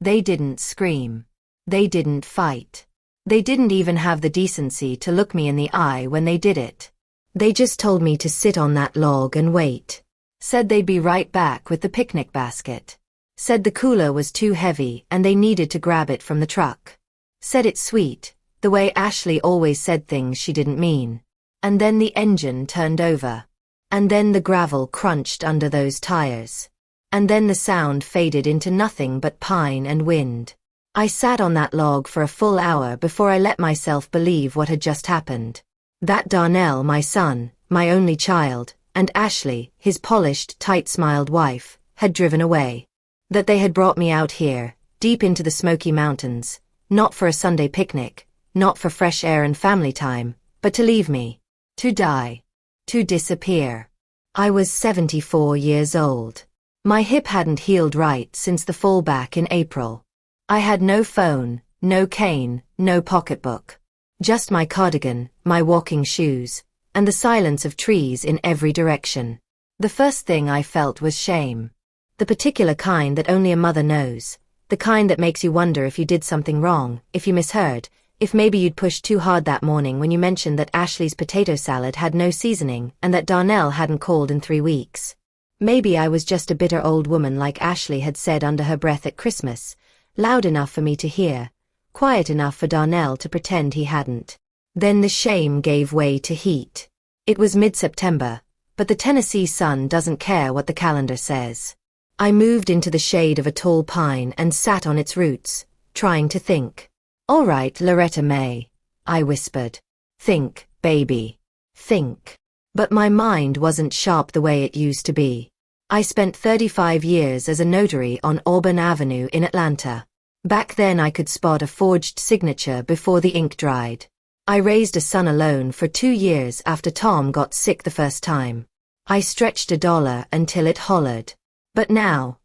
They didn't scream. They didn't fight. They didn't even have the decency to look me in the eye when they did it. They just told me to sit on that log and wait. Said they'd be right back with the picnic basket. Said the cooler was too heavy and they needed to grab it from the truck. Said it sweet, the way Ashley always said things she didn't mean. And then the engine turned over. And then the gravel crunched under those tires. And then the sound faded into nothing but pine and wind. I sat on that log for a full hour before I let myself believe what had just happened. That Darnell, my son, my only child, and Ashley, his polished, tight-smiled wife, had driven away. That they had brought me out here, deep into the Smoky Mountains, not for a Sunday picnic, not for fresh air and family time, but to leave me. To die. To disappear. I was 74 years old. My hip hadn't healed right since the fall back in April. I had no phone, no cane, no pocketbook. Just my cardigan, my walking shoes, and the silence of trees in every direction. The first thing I felt was shame. The particular kind that only a mother knows. The kind that makes you wonder if you did something wrong, if you misheard, if maybe you'd pushed too hard that morning when you mentioned that Ashley's potato salad had no seasoning and that Darnell hadn't called in 3 weeks. Maybe I was just a bitter old woman like Ashley had said under her breath at Christmas, loud enough for me to hear, quiet enough for Darnell to pretend he hadn't. Then the shame gave way to heat. It was mid-September, but the Tennessee sun doesn't care what the calendar says. I moved into the shade of a tall pine and sat on its roots, trying to think. "All right, Loretta May," I whispered. "Think, baby. Think." But my mind wasn't sharp the way it used to be. I spent 35 years as a notary on Auburn Avenue in Atlanta. Back then I could spot a forged signature before the ink dried. I raised a son alone for 2 years after Tom got sick the first time. I stretched $1 until it hollered. But now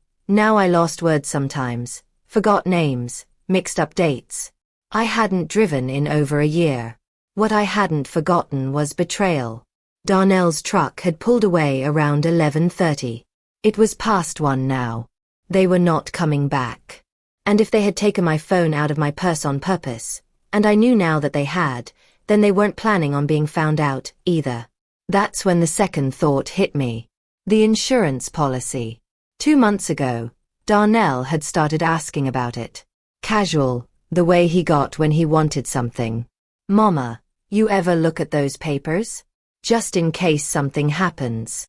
I lost words sometimes, forgot names, mixed up dates. I hadn't driven in over a year. What I hadn't forgotten was betrayal. Darnell's truck had pulled away around 11:30. It was past 1 now. They were not coming back. And if they had taken my phone out of my purse on purpose, and I knew now that they had, then they weren't planning on being found out, either. That's when the second thought hit me. The insurance policy. 2 months ago, Darnell had started asking about it. Casual, the way he got when he wanted something. "Mama, you ever look at those papers? Just in case something happens."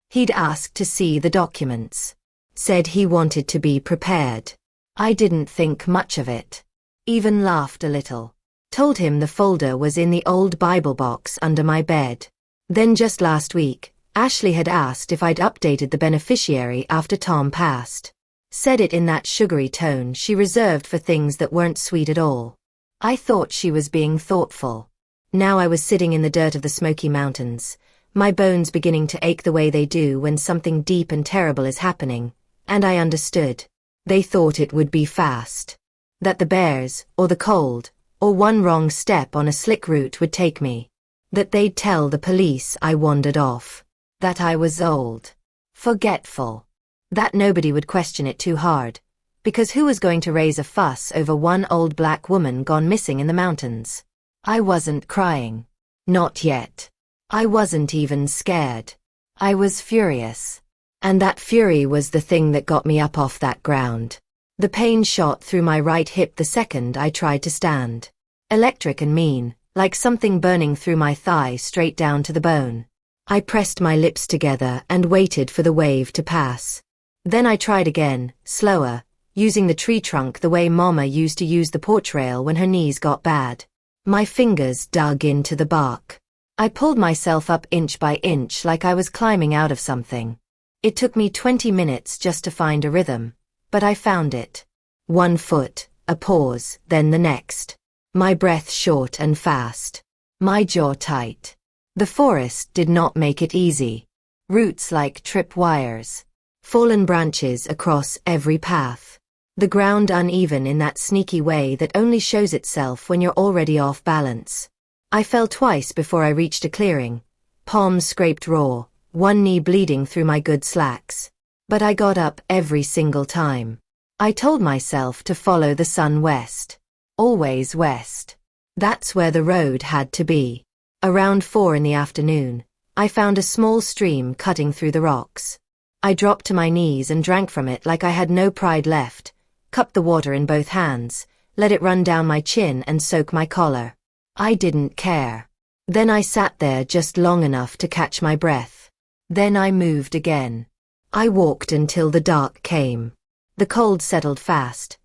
He'd asked to see the documents. Said he wanted to be prepared. I didn't think much of it. Even laughed a little. Told him the folder was in the old Bible box under my bed. Then just last week, Ashley had asked if I'd updated the beneficiary after Tom passed. Said it in that sugary tone she reserved for things that weren't sweet at all. I thought she was being thoughtful. Now I was sitting in the dirt of the Smoky Mountains, my bones beginning to ache the way they do when something deep and terrible is happening, and I understood. They thought it would be fast. That the bears, or the cold, or one wrong step on a slick route would take me. That they'd tell the police I wandered off. That I was old. Forgetful. That nobody would question it too hard. Because who was going to raise a fuss over one old black woman gone missing in the mountains? I wasn't crying. Not yet. I wasn't even scared. I was furious. And that fury was the thing that got me up off that ground. The pain shot through my right hip the second I tried to stand. Electric and mean, like something burning through my thigh straight down to the bone. I pressed my lips together and waited for the wave to pass. Then I tried again, slower, using the tree trunk the way Mama used to use the porch rail when her knees got bad. My fingers dug into the bark. I pulled myself up inch by inch like I was climbing out of something. It took me 20 minutes just to find a rhythm, but I found it. 1 foot, a pause, then the next. My breath short and fast. My jaw tight. The forest did not make it easy. Roots like trip wires. Fallen branches across every path. The ground uneven in that sneaky way that only shows itself when you're already off balance. I fell twice before I reached a clearing. Palms scraped raw, one knee bleeding through my good slacks. But I got up every single time. I told myself to follow the sun west. Always west. That's where the road had to be. Around 4 in the afternoon, I found a small stream cutting through the rocks. I dropped to my knees and drank from it like I had no pride left, cupped the water in both hands, let it run down my chin and soak my collar. I didn't care. Then I sat there just long enough to catch my breath. Then I moved again. I walked until the dark came. The cold settled fast.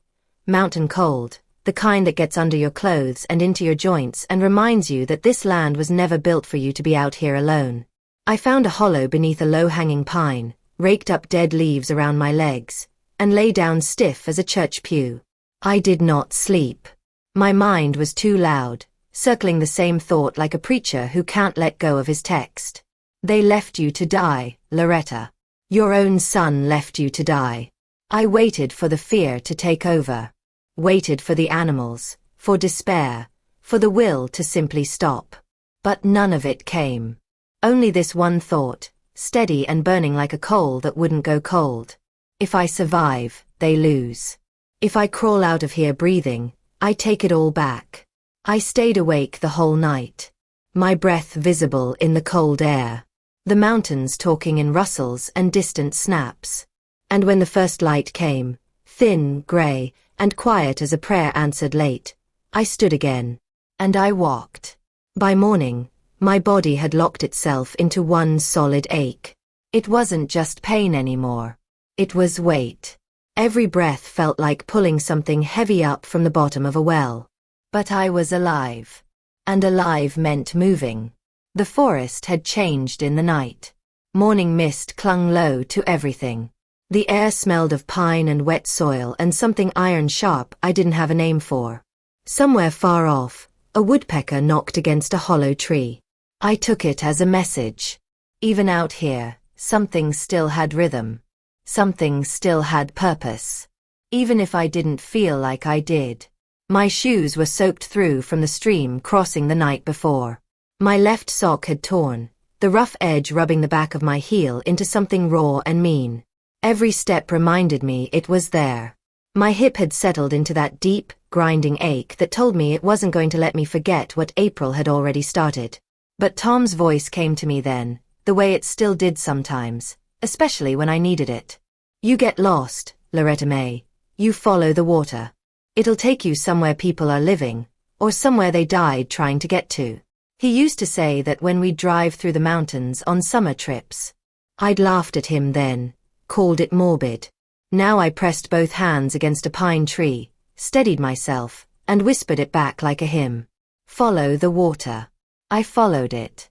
Mountain cold, the kind that gets under your clothes and into your joints and reminds you that this land was never built for you to be out here alone. I found a hollow beneath a low-hanging pine, raked up dead leaves around my legs, and lay down stiff as a church pew. I did not sleep. My mind was too loud, circling the same thought like a preacher who can't let go of his text. They left you to die, Loretta. Your own son left you to die. I waited for the fear to take over. Waited for the animals, for despair, for the will to simply stop. But none of it came. Only this one thought, steady and burning like a coal that wouldn't go cold. If I survive, they lose. If I crawl out of here breathing, I take it all back. I stayed awake the whole night. My breath visible in the cold air. The mountains talking in rustles and distant snaps. And when the first light came, thin, grey, and quiet as a prayer answered late, I stood again. And I walked. By morning, my body had locked itself into one solid ache. It wasn't just pain anymore. It was weight. Every breath felt like pulling something heavy up from the bottom of a well. But I was alive. And alive meant moving. The forest had changed in the night. Morning mist clung low to everything. The air smelled of pine and wet soil and something iron-sharp I didn't have a name for. Somewhere far off, a woodpecker knocked against a hollow tree. I took it as a message. Even out here, something still had rhythm. Something still had purpose. Even if I didn't feel like I did. My shoes were soaked through from the stream crossing the night before. My left sock had torn, the rough edge rubbing the back of my heel into something raw and mean. Every step reminded me it was there. My hip had settled into that deep, grinding ache that told me it wasn't going to let me forget what April had already started. But Tom's voice came to me then, the way it still did sometimes, especially when I needed it. You get lost, Loretta May. You follow the water. It'll take you somewhere people are living, or somewhere they died trying to get to. He used to say that when we'd drive through the mountains on summer trips. I'd laughed at him then, called it morbid. Now I pressed both hands against a pine tree, steadied myself, and whispered it back like a hymn. Follow the water. I followed it.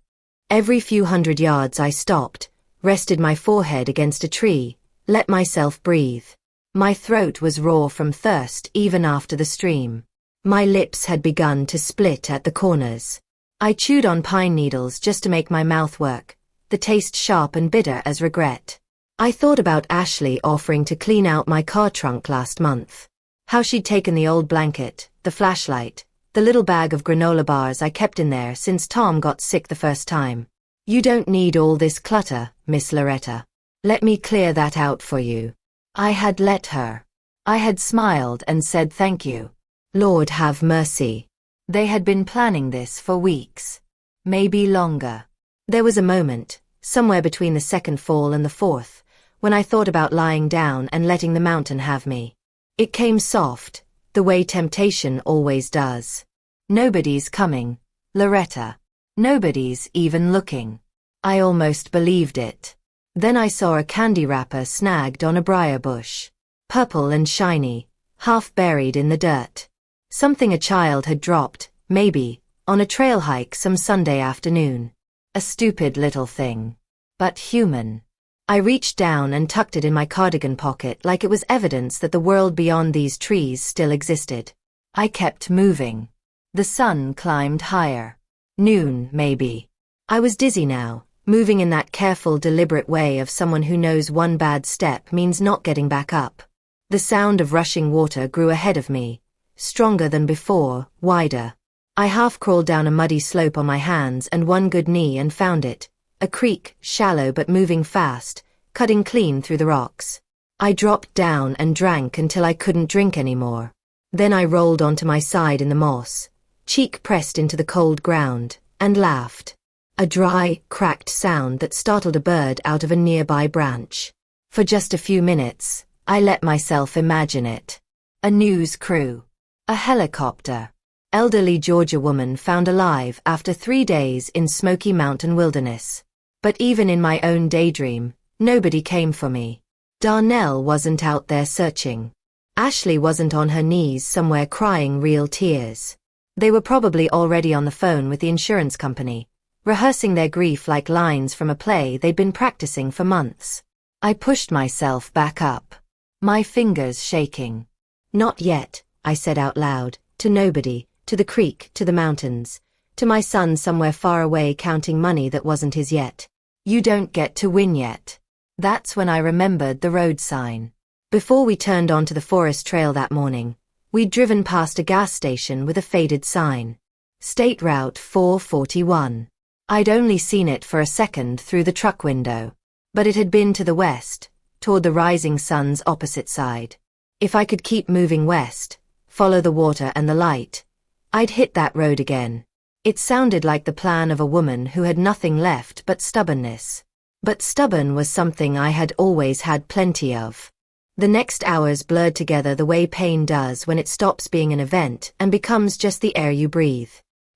Every few hundred yards I stopped, rested my forehead against a tree, let myself breathe. My throat was raw from thirst even after the stream. My lips had begun to split at the corners. I chewed on pine needles just to make my mouth work, the taste sharp and bitter as regret. I thought about Ashley offering to clean out my car trunk last month. How she'd taken the old blanket, the flashlight, the little bag of granola bars I kept in there since Tom got sick the first time. You don't need all this clutter, Miss Loretta. Let me clear that out for you. I had let her. I had smiled and said thank you. Lord have mercy. They had been planning this for weeks. Maybe longer. There was a moment, somewhere between the second fall and the fourth, when I thought about lying down and letting the mountain have me. It came soft, the way temptation always does. Nobody's coming, Loretta. Nobody's even looking. I almost believed it. Then I saw a candy wrapper snagged on a briar bush. Purple and shiny, half buried in the dirt. Something a child had dropped, maybe, on a trail hike some Sunday afternoon. A stupid little thing. But human. I reached down and tucked it in my cardigan pocket like it was evidence that the world beyond these trees still existed. I kept moving. The sun climbed higher. Noon, maybe. I was dizzy now, moving in that careful, deliberate way of someone who knows one bad step means not getting back up. The sound of rushing water grew ahead of me, stronger than before, wider. I half-crawled down a muddy slope on my hands and one good knee and found it. A creek, shallow but moving fast, cutting clean through the rocks. I dropped down and drank until I couldn't drink anymore. Then I rolled onto my side in the moss, cheek pressed into the cold ground, and laughed. A dry, cracked sound that startled a bird out of a nearby branch. For just a few minutes, I let myself imagine it. A news crew. A helicopter. Elderly Georgia woman found alive after 3 days in Smoky Mountain wilderness. But even in my own daydream, nobody came for me. Darnell wasn't out there searching. Ashley wasn't on her knees somewhere crying real tears. They were probably already on the phone with the insurance company, rehearsing their grief like lines from a play they'd been practicing for months. I pushed myself back up, my fingers shaking. Not yet, I said out loud, to nobody, to the creek, to the mountains, to my son somewhere far away counting money that wasn't his yet. You don't get to win yet. That's when I remembered the road sign. Before we turned onto the forest trail that morning, we'd driven past a gas station with a faded sign. State Route 441. I'd only seen it for a second through the truck window, but it had been to the west, toward the rising sun's opposite side. If I could keep moving west, follow the water and the light, I'd hit that road again. It sounded like the plan of a woman who had nothing left but stubbornness. But stubborn was something I had always had plenty of. The next hours blurred together the way pain does when it stops being an event and becomes just the air you breathe.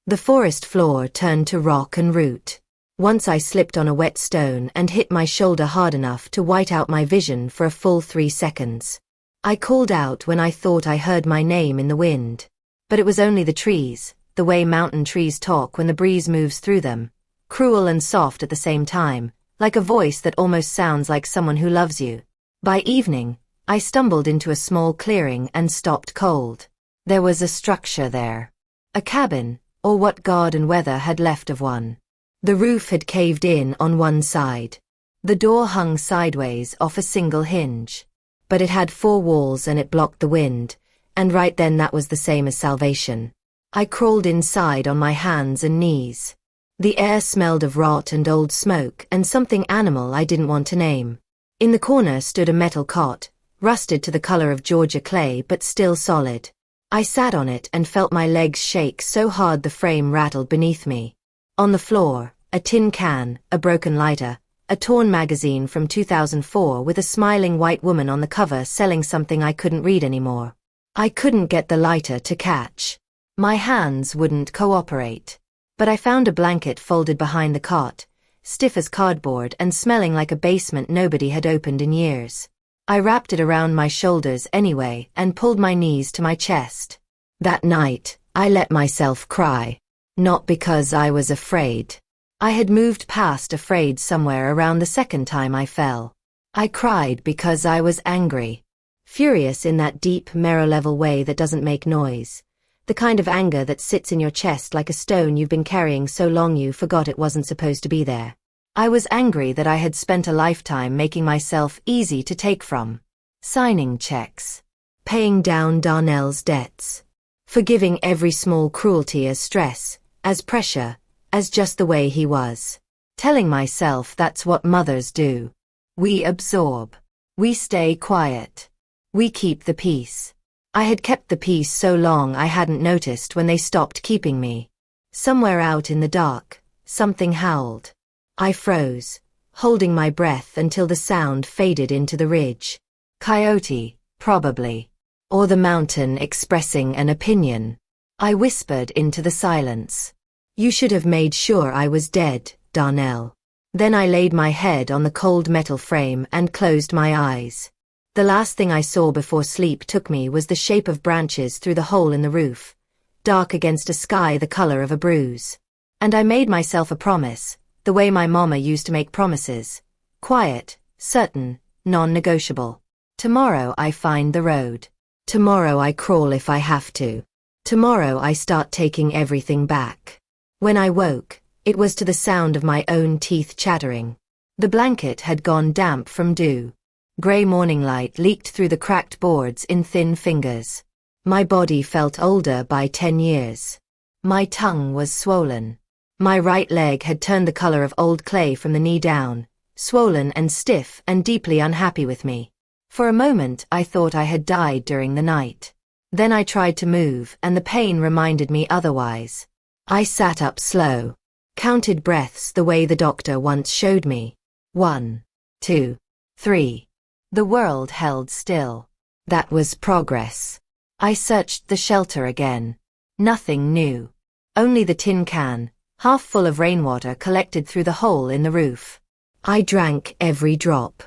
The forest floor turned to rock and root. Once I slipped on a wet stone and hit my shoulder hard enough to white out my vision for a full 3 seconds. I called out when I thought I heard my name in the wind. But it was only the trees, the way mountain trees talk when the breeze moves through them, cruel and soft at the same time, like a voice that almost sounds like someone who loves you. By evening, I stumbled into a small clearing and stopped cold. There was a structure there. A cabin, or what God and weather had left of one. The roof had caved in on one side. The door hung sideways off a single hinge. But it had 4 walls and it blocked the wind, and right then that was the same as salvation. I crawled inside on my hands and knees. The air smelled of rot and old smoke and something animal I didn't want to name. In the corner stood a metal cot, rusted to the color of Georgia clay but still solid. I sat on it and felt my legs shake so hard the frame rattled beneath me. On the floor, a tin can, a broken lighter, a torn magazine from 2004 with a smiling white woman on the cover selling something I couldn't read anymore. I couldn't get the lighter to catch. My hands wouldn't cooperate. But I found a blanket folded behind the cot, stiff as cardboard and smelling like a basement nobody had opened in years. I wrapped it around my shoulders anyway and pulled my knees to my chest. That night, I let myself cry. Not because I was afraid. I had moved past afraid somewhere around the second time I fell. I cried because I was angry. Furious in that deep, marrow-level way that doesn't make noise. The kind of anger that sits in your chest like a stone you've been carrying so long you forgot it wasn't supposed to be there. I was angry that I had spent a lifetime making myself easy to take from. Signing checks. Paying down Darnell's debts. Forgiving every small cruelty as stress, as pressure, as just the way he was. Telling myself that's what mothers do. We absorb. We stay quiet. We keep the peace. I had kept the peace so long I hadn't noticed when they stopped keeping me. Somewhere out in the dark, something howled. I froze, holding my breath until the sound faded into the ridge. Coyote, probably. Or the mountain expressing an opinion. I whispered into the silence. You should have made sure I was dead, Darnell. Then I laid my head on the cold metal frame and closed my eyes. The last thing I saw before sleep took me was the shape of branches through the hole in the roof, dark against a sky the color of a bruise. And I made myself a promise, the way my mama used to make promises. Quiet, certain, non-negotiable. Tomorrow I find the road. Tomorrow I crawl if I have to. Tomorrow I start taking everything back. When I woke, it was to the sound of my own teeth chattering. The blanket had gone damp from dew. Gray morning light leaked through the cracked boards in thin fingers. My body felt older by 10 years. My tongue was swollen. My right leg had turned the color of old clay from the knee down, swollen and stiff and deeply unhappy with me. For a moment I thought I had died during the night. Then I tried to move, and the pain reminded me otherwise. I sat up slow, counted breaths the way the doctor once showed me. 1, 2, 3. The world held still. That was progress. I searched the shelter again. Nothing new. Only the tin can, half full of rainwater collected through the hole in the roof. I drank every drop.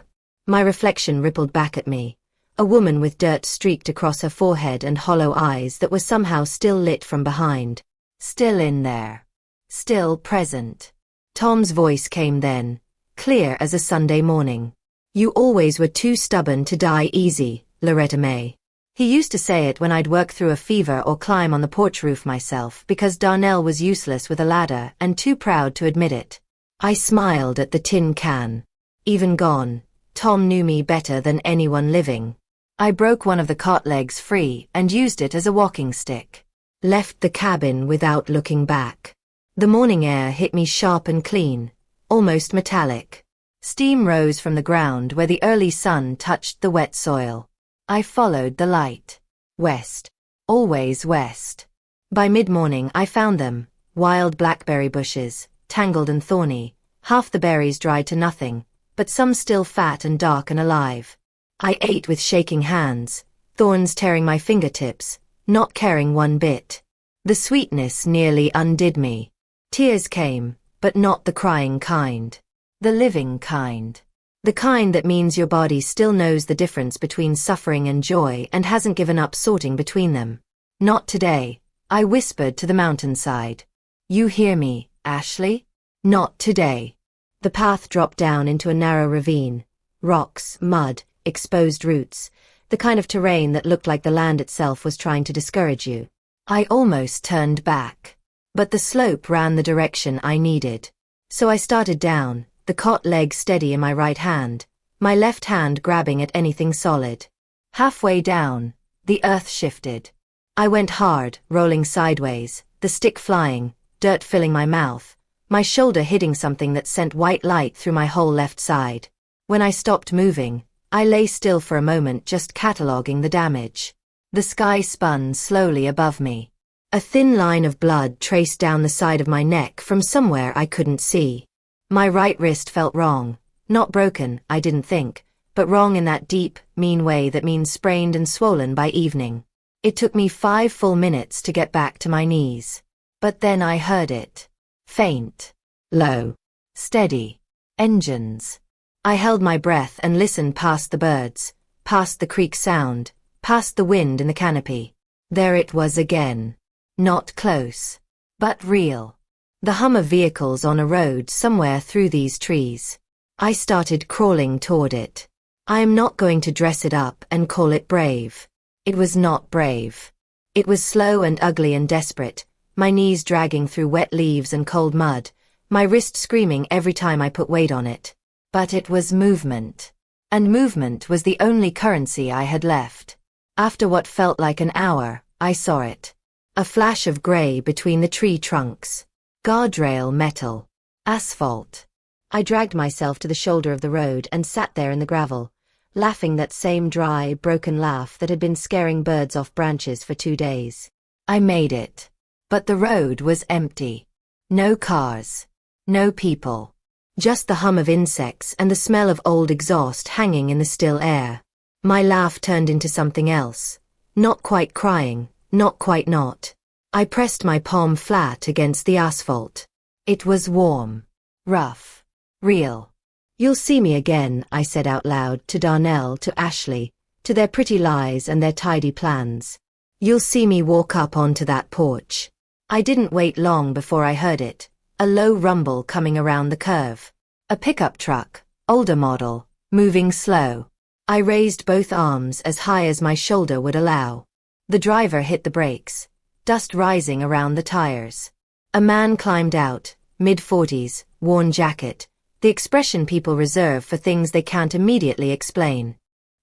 My reflection rippled back at me. A woman with dirt streaked across her forehead and hollow eyes that were somehow still lit from behind. Still in there. Still present. Tom's voice came then, clear as a Sunday morning. You always were too stubborn to die easy, Loretta May. He used to say it when I'd work through a fever or climb on the porch roof myself because Darnell was useless with a ladder and too proud to admit it. I smiled at the tin can. Even gone, Tom knew me better than anyone living. I broke one of the cot legs free and used it as a walking stick. Left the cabin without looking back. The morning air hit me sharp and clean, almost metallic. Steam rose from the ground where the early sun touched the wet soil. I followed the light. West. Always west. By mid-morning I found them, wild blackberry bushes, tangled and thorny, half the berries dried to nothing, but some still fat and dark and alive. I ate with shaking hands, thorns tearing my fingertips, not caring one bit. The sweetness nearly undid me. Tears came, but not the crying kind. The living kind. The kind that means your body still knows the difference between suffering and joy and hasn't given up sorting between them. Not today, I whispered to the mountainside. You hear me, Ashley? Not today. The path dropped down into a narrow ravine. Rocks, mud, exposed roots, the kind of terrain that looked like the land itself was trying to discourage you. I almost turned back. But the slope ran the direction I needed. So I started down, the cot leg steady in my right hand, my left hand grabbing at anything solid. Halfway down, the earth shifted. I went hard, rolling sideways, the stick flying, dirt filling my mouth, my shoulder hitting something that sent white light through my whole left side. When I stopped moving, I lay still for a moment just cataloging the damage. The sky spun slowly above me. A thin line of blood traced down the side of my neck from somewhere I couldn't see. My right wrist felt wrong. Not broken, I didn't think, but wrong in that deep, mean way that means sprained and swollen by evening. It took me 5 full minutes to get back to my knees. But then I heard it. Faint. Low. Steady. Engines. I held my breath and listened past the birds, past the creek sound, past the wind in the canopy. There it was again. Not close. But real. The hum of vehicles on a road somewhere through these trees. I started crawling toward it. I am not going to dress it up and call it brave. It was not brave. It was slow and ugly and desperate, my knees dragging through wet leaves and cold mud, my wrist screaming every time I put weight on it. But it was movement. And movement was the only currency I had left. After what felt like an hour, I saw it. A flash of gray between the tree trunks. Guardrail metal. Asphalt. I dragged myself to the shoulder of the road and sat there in the gravel, laughing that same dry, broken laugh that had been scaring birds off branches for 2 days. I made it. But the road was empty. No cars. No people. Just the hum of insects and the smell of old exhaust hanging in the still air. My laugh turned into something else. Not quite crying, not quite not. I pressed my palm flat against the asphalt. It was warm. Rough. Real. You'll see me again, I said out loud to Darnell, to Ashley, to their pretty lies and their tidy plans. You'll see me walk up onto that porch. I didn't wait long before I heard it. A low rumble coming around the curve. A pickup truck, older model, moving slow. I raised both arms as high as my shoulder would allow. The driver hit the brakes. Dust rising around the tires. A man climbed out, mid-40s, worn jacket, the expression people reserve for things they can't immediately explain.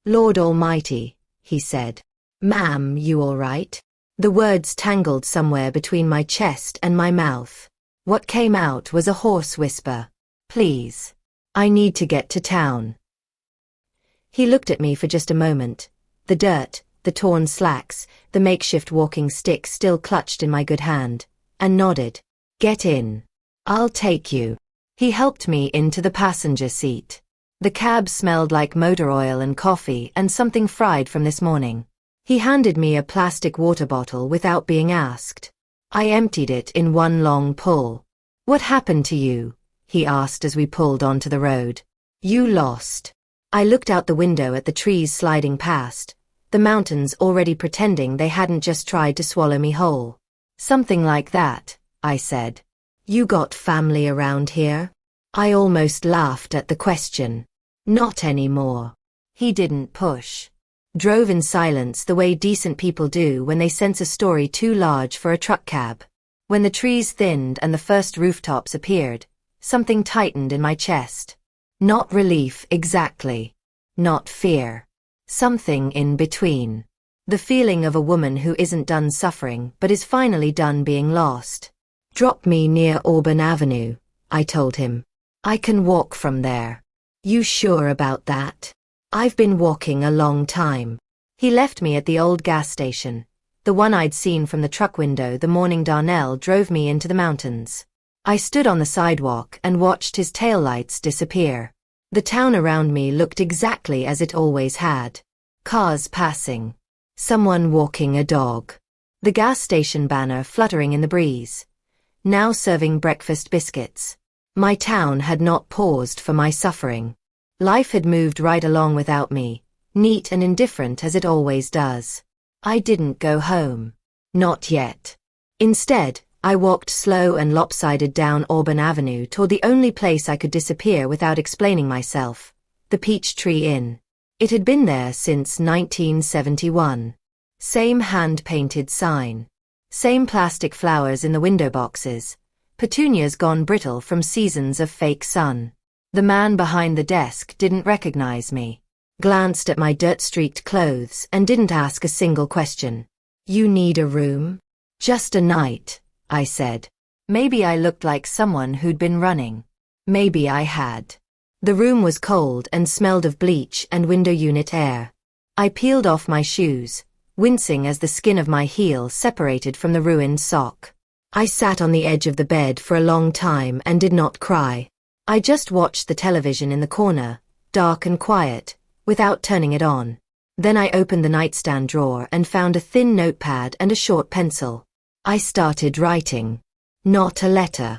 Lord Almighty, he said. Ma'am, you all right? The words tangled somewhere between my chest and my mouth. What came out was a hoarse whisper. Please. I need to get to town. He looked at me for just a moment. The dirt, the torn slacks, the makeshift walking stick still clutched in my good hand, and nodded. "Get in. I'll take you." He helped me into the passenger seat. The cab smelled like motor oil and coffee and something fried from this morning. He handed me a plastic water bottle without being asked. I emptied it in one long pull. "What happened to you?" he asked as we pulled onto the road. "You lost." I looked out the window at the trees sliding past, the mountains already pretending they hadn't just tried to swallow me whole. "Something like that," I said. "You got family around here?" I almost laughed at the question. "Not anymore." He didn't push. Drove in silence the way decent people do when they sense a story too large for a truck cab. When the trees thinned and the first rooftops appeared, something tightened in my chest. Not relief exactly. Not fear. Something in between. The feeling of a woman who isn't done suffering but is finally done being lost. "Drop me near Auburn Avenue," I told him. "I can walk from there." "You sure about that?" "I've been walking a long time." He left me at the old gas station, the one I'd seen from the truck window the morning Darnell drove me into the mountains. I stood on the sidewalk and watched his taillights disappear. The town around me looked exactly as it always had. Cars passing. Someone walking a dog. The gas station banner fluttering in the breeze. Now serving breakfast biscuits. My town had not paused for my suffering. Life had moved right along without me, neat and indifferent as it always does. I didn't go home. Not yet. Instead, I walked slow and lopsided down Auburn Avenue toward the only place I could disappear without explaining myself, the Peachtree Inn. It had been there since 1971. Same hand-painted sign. Same plastic flowers in the window boxes, petunias gone brittle from seasons of fake sun. The man behind the desk didn't recognize me, glanced at my dirt-streaked clothes and didn't ask a single question. "You need a room?" "Just a night," I said. Maybe I looked like someone who'd been running. Maybe I had. The room was cold and smelled of bleach and window unit air. I peeled off my shoes, wincing as the skin of my heel separated from the ruined sock. I sat on the edge of the bed for a long time and did not cry. I just watched the television in the corner, dark and quiet, without turning it on. Then I opened the nightstand drawer and found a thin notepad and a short pencil. I started writing. Not a letter.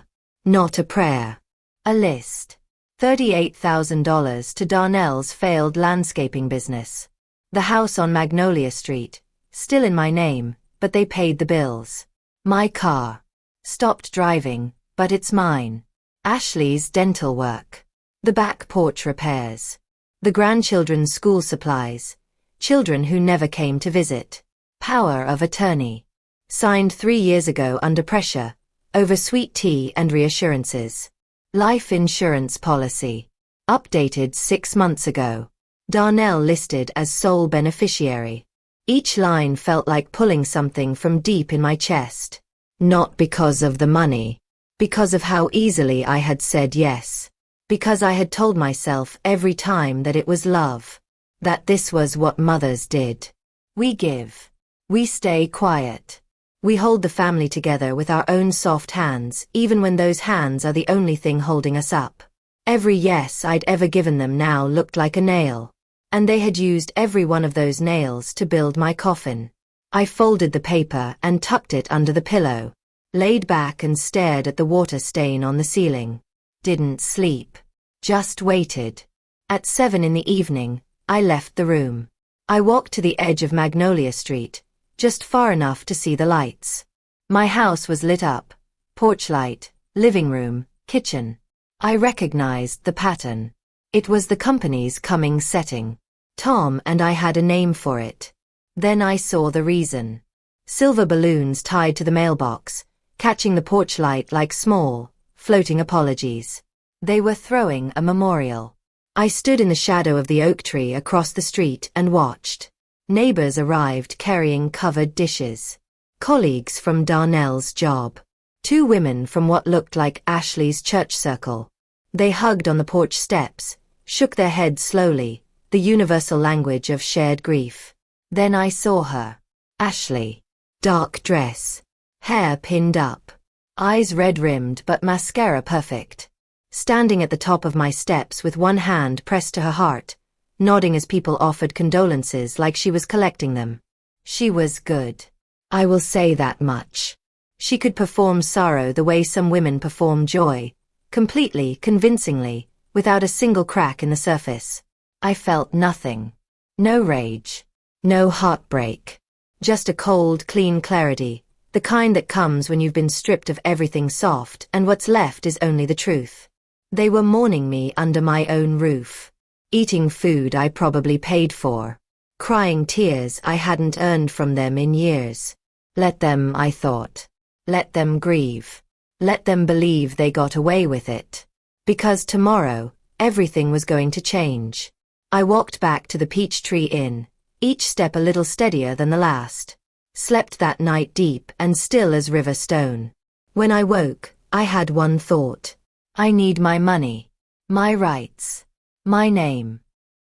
Not a prayer. A list. $38,000 to Darnell's failed landscaping business. The house on Magnolia Street, still in my name, but they paid the bills. My car. Stopped driving, but it's mine. Ashley's dental work. The back porch repairs. The grandchildren's school supplies. Children who never came to visit. Power of attorney. Signed 3 years ago under pressure, over sweet tea and reassurances. Life insurance policy. Updated 6 months ago. Darnell listed as sole beneficiary. Each line felt like pulling something from deep in my chest. Not because of the money. Because of how easily I had said yes. Because I had told myself every time that it was love. That this was what mothers did. We give. We stay quiet. We hold the family together with our own soft hands, even when those hands are the only thing holding us up. Every yes I'd ever given them now looked like a nail. And they had used every one of those nails to build my coffin. I folded the paper and tucked it under the pillow. Laid back and stared at the water stain on the ceiling. Didn't sleep. Just waited. At 7 in the evening, I left the room. I walked to the edge of Magnolia Street, just far enough to see the lights. My house was lit up. Porch light, living room, kitchen. I recognized the pattern. It was the company's coming setting. Tom and I had a name for it. Then I saw the reason. Silver balloons tied to the mailbox, catching the porch light like small, floating apologies. They were throwing a memorial. I stood in the shadow of the oak tree across the street and watched. Neighbors arrived carrying covered dishes. Colleagues from Darnell's job. 2 women from what looked like Ashley's church circle. They hugged on the porch steps, shook their heads slowly, the universal language of shared grief. Then I saw her. Ashley. Dark dress. Hair pinned up. Eyes red-rimmed but mascara perfect. Standing at the top of my steps with one hand pressed to her heart, nodding as people offered condolences like she was collecting them. She was good. I will say that much. She could perform sorrow the way some women perform joy, completely, convincingly, without a single crack in the surface. I felt nothing. No rage. No heartbreak. Just a cold, clean clarity, the kind that comes when you've been stripped of everything soft and what's left is only the truth. They were mourning me under my own roof. Eating food I probably paid for. Crying tears I hadn't earned from them in years. Let them, I thought. Let them grieve. Let them believe they got away with it. Because tomorrow, everything was going to change. I walked back to the Peachtree Inn, each step a little steadier than the last. Slept that night deep and still as river stone. When I woke, I had one thought. I need my money. My rights. My name.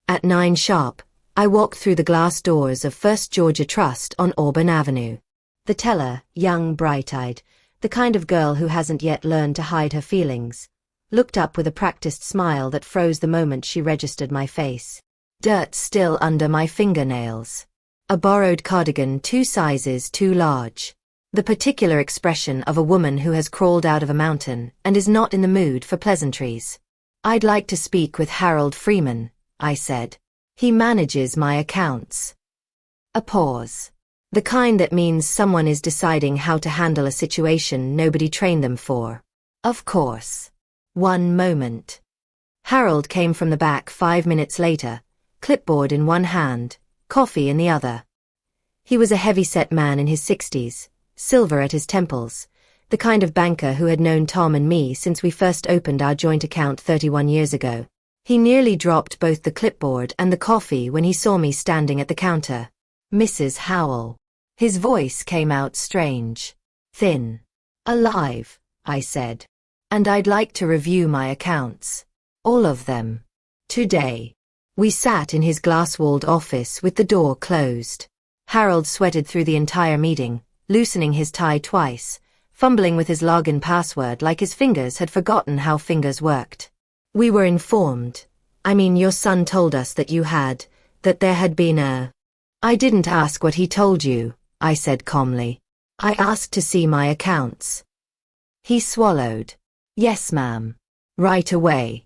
At 9 sharp, I walked through the glass doors of First Georgia Trust on Auburn Avenue. The teller, young, bright-eyed, the kind of girl who hasn't yet learned to hide her feelings, looked up with a practiced smile that froze the moment she registered my face. Dirt still under my fingernails. A borrowed cardigan 2 sizes too large. The particular expression of a woman who has crawled out of a mountain and is not in the mood for pleasantries. I'd like to speak with Harold Freeman, I said. He manages my accounts. A pause. The kind that means someone is deciding how to handle a situation nobody trained them for. Of course. One moment. Harold came from the back 5 minutes later, clipboard in one hand, coffee in the other. He was a heavy-set man in his 60s, silver at his temples, the kind of banker who had known Tom and me since we first opened our joint account 31 years ago. He nearly dropped both the clipboard and the coffee when he saw me standing at the counter. Mrs. Howell. His voice came out strange. Thin. Alive, I said. And I'd like to review my accounts. All of them. Today. We sat in his glass-walled office with the door closed. Harold sweated through the entire meeting, loosening his tie twice, fumbling with his login password like his fingers had forgotten how fingers worked. We were informed. Your son told us that that there had been a... I didn't ask what he told you, I said calmly. I asked to see my accounts. He swallowed. Yes, ma'am. Right away.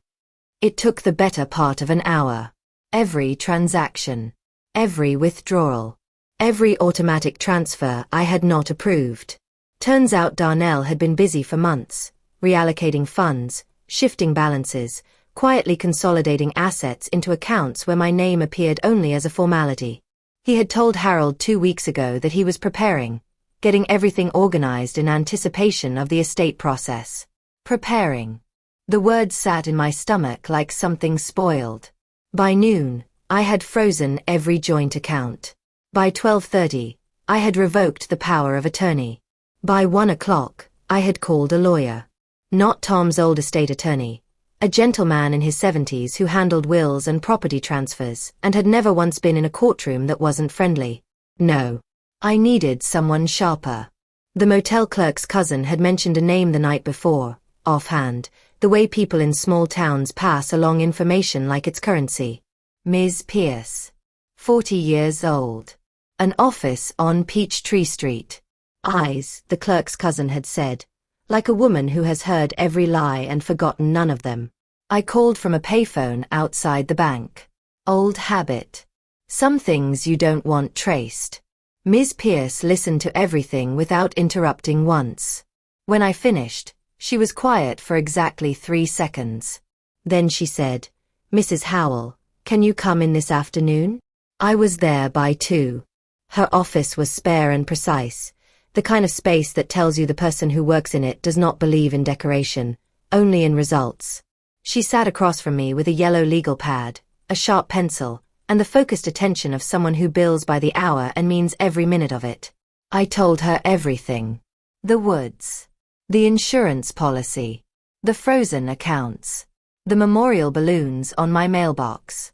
It took the better part of an hour. Every transaction. Every withdrawal. Every automatic transfer I had not approved. Turns out Darnell had been busy for months, reallocating funds, shifting balances, quietly consolidating assets into accounts where my name appeared only as a formality. He had told Harold 2 weeks ago that he was preparing, getting everything organized in anticipation of the estate process. Preparing. The word sat in my stomach like something spoiled. By noon, I had frozen every joint account. By 12:30, I had revoked the power of attorney. By 1 o'clock, I had called a lawyer. Not Tom's old estate attorney, a gentleman in his 70s who handled wills and property transfers and had never once been in a courtroom that wasn't friendly. No. I needed someone sharper. The motel clerk's cousin had mentioned a name the night before, offhand, the way people in small towns pass along information like it's currency. Ms. Pierce. 40 years old. An office on Peachtree Street. Eyes, the clerk's cousin had said, like a woman who has heard every lie and forgotten none of them. I called from a payphone outside the bank. Old habit. Some things you don't want traced. Ms. Pierce listened to everything without interrupting once. When I finished, she was quiet for exactly 3 seconds. Then she said, "Mrs. Howell, can you come in this afternoon?" I was there by 2. Her office was spare and precise, the kind of space that tells you the person who works in it does not believe in decoration, only in results. She sat across from me with a yellow legal pad, a sharp pencil, and the focused attention of someone who bills by the hour and means every minute of it. I told her everything. The woods. The insurance policy. The frozen accounts. The memorial balloons on my mailbox.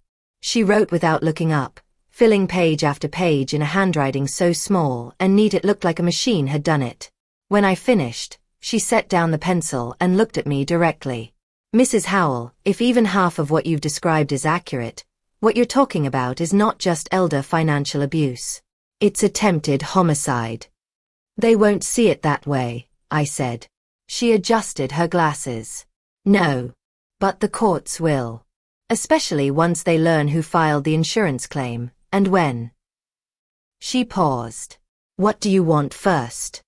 She wrote without looking up, filling page after page in a handwriting so small and neat it looked like a machine had done it. When I finished, she set down the pencil and looked at me directly. Mrs. Howell, if even half of what you've described is accurate, what you're talking about is not just elder financial abuse. It's attempted homicide. They won't see it that way, I said. She adjusted her glasses. No. But the courts will. Especially once they learn who filed the insurance claim, and when. She paused. What do you want first?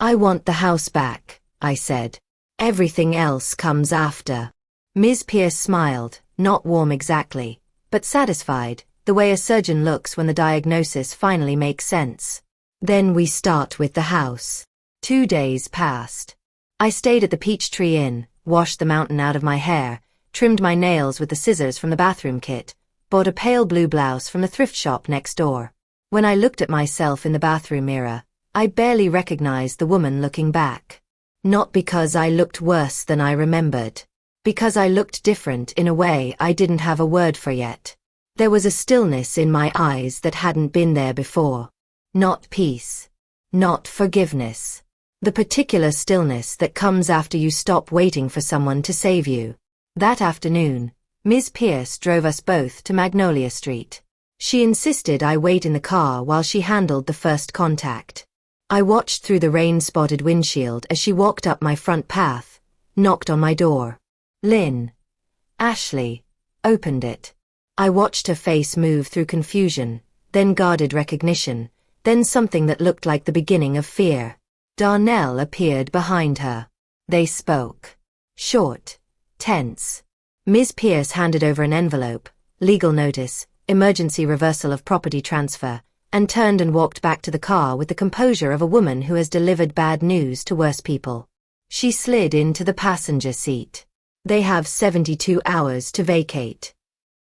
I want the house back, I said. Everything else comes after. Ms. Pierce smiled, not warm exactly, but satisfied, the way a surgeon looks when the diagnosis finally makes sense. Then we start with the house. 2 days passed. I stayed at the Peachtree Inn, washed the mountain out of my hair, trimmed my nails with the scissors from the bathroom kit, bought a pale blue blouse from the thrift shop next door. When I looked at myself in the bathroom mirror, I barely recognized the woman looking back. Not because I looked worse than I remembered. Because I looked different in a way I didn't have a word for yet. There was a stillness in my eyes that hadn't been there before. Not peace. Not forgiveness. The particular stillness that comes after you stop waiting for someone to save you. That afternoon, Ms. Pierce drove us both to Magnolia Street. She insisted I wait in the car while she handled the first contact. I watched through the rain-spotted windshield as she walked up my front path, knocked on my door. Lynn. Ashley. Opened it. I watched her face move through confusion, then guarded recognition, then something that looked like the beginning of fear. Darnell appeared behind her. They spoke. Short. Tense. Ms. Pierce handed over an envelope, legal notice, emergency reversal of property transfer, and turned and walked back to the car with the composure of a woman who has delivered bad news to worse people. She slid into the passenger seat. They have 72 hours to vacate.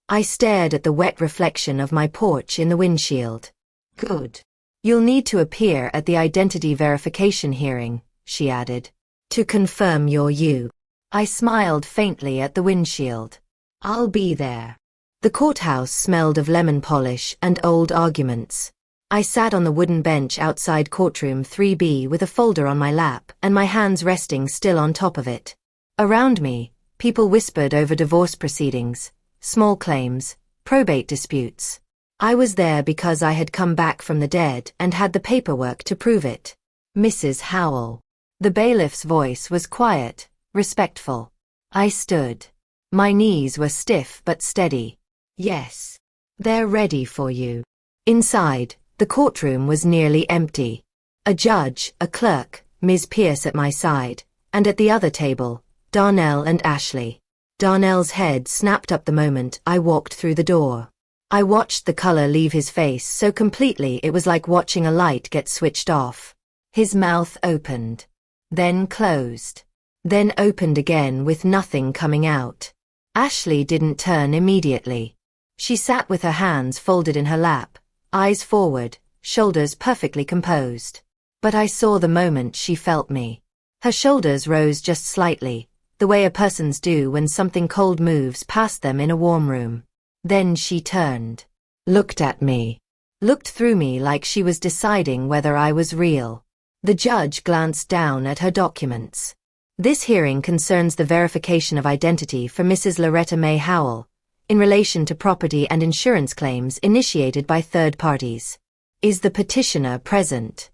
I stared at the wet reflection of my porch in the windshield. Good. You'll need to appear at the identity verification hearing, she added, to confirm you're you. I smiled faintly at the windshield. I'll be there. The courthouse smelled of lemon polish and old arguments. I sat on the wooden bench outside courtroom 3B with a folder on my lap and my hands resting still on top of it. Around me, people whispered over divorce proceedings, small claims, probate disputes. I was there because I had come back from the dead and had the paperwork to prove it. Mrs. Howell. The bailiff's voice was quiet, respectful. I stood. My knees were stiff but steady. Yes. They're ready for you. Inside, the courtroom was nearly empty. A judge, a clerk, Ms. Pierce at my side, and at the other table, Darnell and Ashley. Darnell's head snapped up the moment I walked through the door. I watched the color leave his face so completely it was like watching a light get switched off. His mouth opened. Then closed. Then opened again with nothing coming out. Ashley didn't turn immediately. She sat with her hands folded in her lap, eyes forward, shoulders perfectly composed. But I saw the moment she felt me. Her shoulders rose just slightly, the way a person's do when something cold moves past them in a warm room. Then she turned. Looked at me. Looked through me like she was deciding whether I was real. The judge glanced down at her documents. This hearing concerns the verification of identity for Mrs. Loretta May Howell, in relation to property and insurance claims initiated by third parties. Is the petitioner present?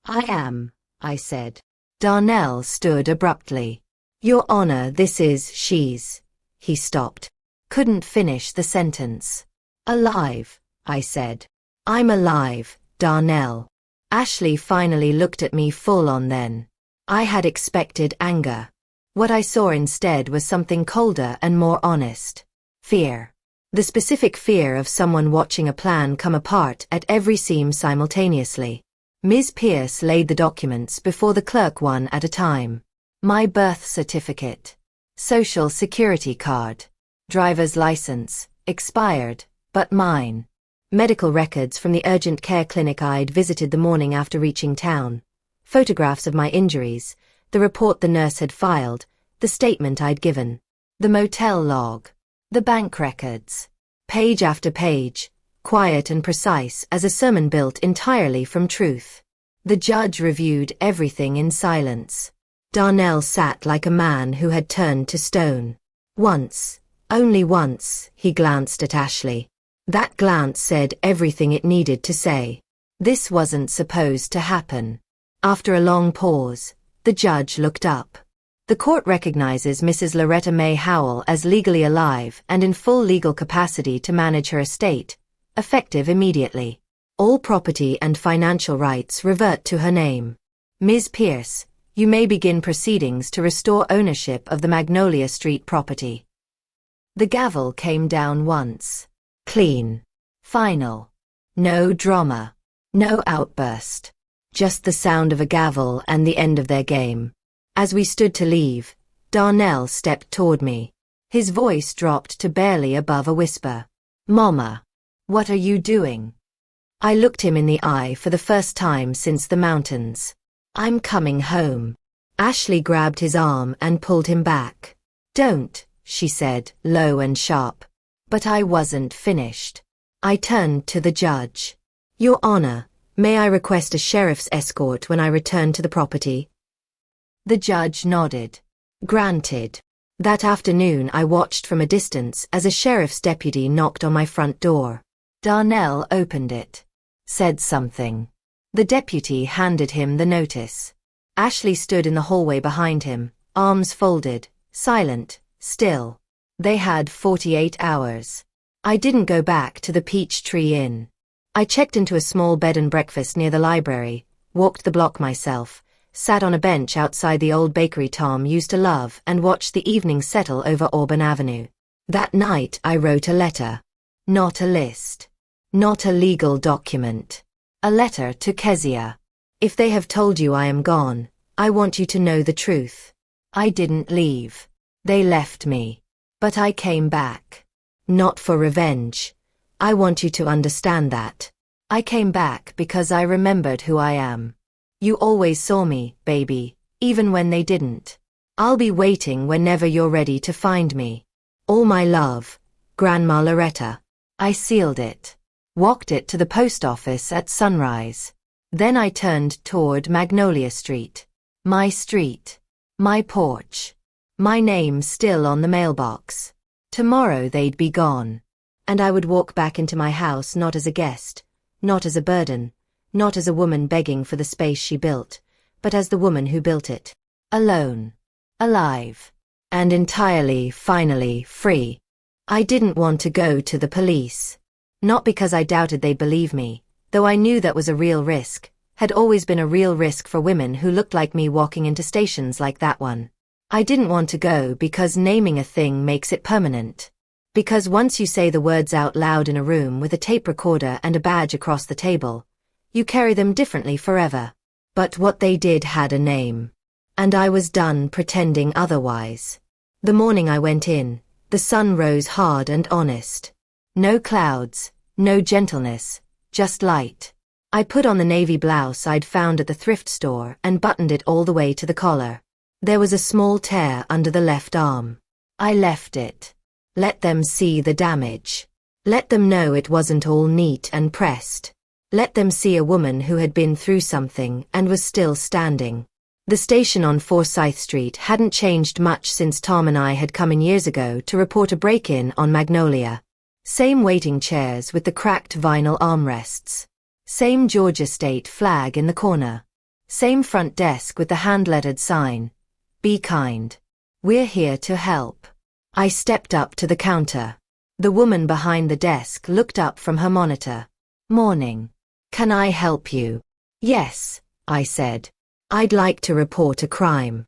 I am, I said. Darnell stood abruptly. Your Honor, this is she's. He stopped. Couldn't finish the sentence. Alive, I said. I'm alive, Darnell. Ashley finally looked at me full on then. I had expected anger. What I saw instead was something colder and more honest. Fear. The specific fear of someone watching a plan come apart at every seam simultaneously. Ms. Pierce laid the documents before the clerk one at a time. My birth certificate. Social security card. Driver's license. Expired, but mine. Medical records from the urgent care clinic I'd visited the morning after reaching town. Photographs of my injuries, the report the nurse had filed, the statement I'd given. The motel log. The bank records. Page after page, quiet and precise as a sermon built entirely from truth. The judge reviewed everything in silence. Darnell sat like a man who had turned to stone. Once, only once, he glanced at Ashley. That glance said everything it needed to say. This wasn't supposed to happen. After a long pause, the judge looked up. The court recognizes Mrs. Loretta May Howell as legally alive and in full legal capacity to manage her estate, effective immediately. All property and financial rights revert to her name. Ms. Pierce, you may begin proceedings to restore ownership of the Magnolia Street property. The gavel came down once. Clean. Final. No drama. No outburst. Just the sound of a gavel and the end of their game. As we stood to leave, Darnell stepped toward me. His voice dropped to barely above a whisper. "Mama, what are you doing?" I looked him in the eye for the first time since the mountains. "I'm coming home." Ashley grabbed his arm and pulled him back. "Don't," she said, low and sharp. But I wasn't finished. I turned to the judge. "Your Honor, may I request a sheriff's escort when I return to the property?" The judge nodded. "Granted." That afternoon I watched from a distance as a sheriff's deputy knocked on my front door. Darnell opened it. Said something. The deputy handed him the notice. Ashley stood in the hallway behind him, arms folded, silent, still. They had 48 hours. I didn't go back to the Peachtree Inn. I checked into a small bed and breakfast near the library, walked the block myself, sat on a bench outside the old bakery Tom used to love and watched the evening settle over Auburn Avenue. That night I wrote a letter. Not a list. Not a legal document. A letter to Kezia. If they have told you I am gone, I want you to know the truth. I didn't leave. They left me. But I came back. Not for revenge. I want you to understand that. I came back because I remembered who I am. You always saw me, baby, even when they didn't. I'll be waiting whenever you're ready to find me. All my love, Grandma Loretta. I sealed it. Walked it to the post office at sunrise. Then I turned toward Magnolia Street. My street. My porch. My name still on the mailbox. Tomorrow they'd be gone. And I would walk back into my house not as a guest, not as a burden, not as a woman begging for the space she built, but as the woman who built it. Alone. Alive. And entirely, finally, free. I didn't want to go to the police. Not because I doubted they'd believe me, though I knew that was a real risk, had always been a real risk for women who looked like me walking into stations like that one. I didn't want to go because naming a thing makes it permanent. Because once you say the words out loud in a room with a tape recorder and a badge across the table, you carry them differently forever. But what they did had a name. And I was done pretending otherwise. The morning I went in, the sun rose hard and honest. No clouds, no gentleness, just light. I put on the navy blouse I'd found at the thrift store and buttoned it all the way to the collar. There was a small tear under the left arm. I left it. Let them see the damage. Let them know it wasn't all neat and pressed. Let them see a woman who had been through something and was still standing. The station on Forsyth Street hadn't changed much since Tom and I had come in years ago to report a break-in on Magnolia. Same waiting chairs with the cracked vinyl armrests. Same Georgia State flag in the corner. Same front desk with the hand-lettered sign. Be kind. We're here to help. I stepped up to the counter. The woman behind the desk looked up from her monitor. Morning. Can I help you? Yes, I said. I'd like to report a crime.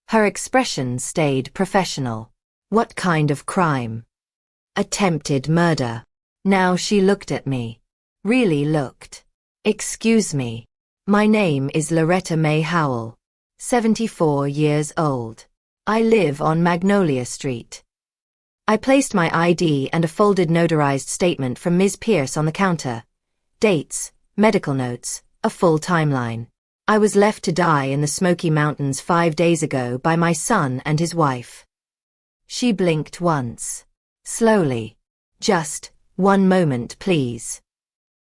Her expression stayed professional. What kind of crime? Attempted murder. Now she looked at me. Really looked. Excuse me. My name is Loretta May Howell. 74 years old. I live on Magnolia Street. I placed my ID and a folded notarized statement from Ms. Pierce on the counter. Dates, medical notes, a full timeline. I was left to die in the Smoky Mountains 5 days ago by my son and his wife. She blinked once. Slowly. Just, one moment please.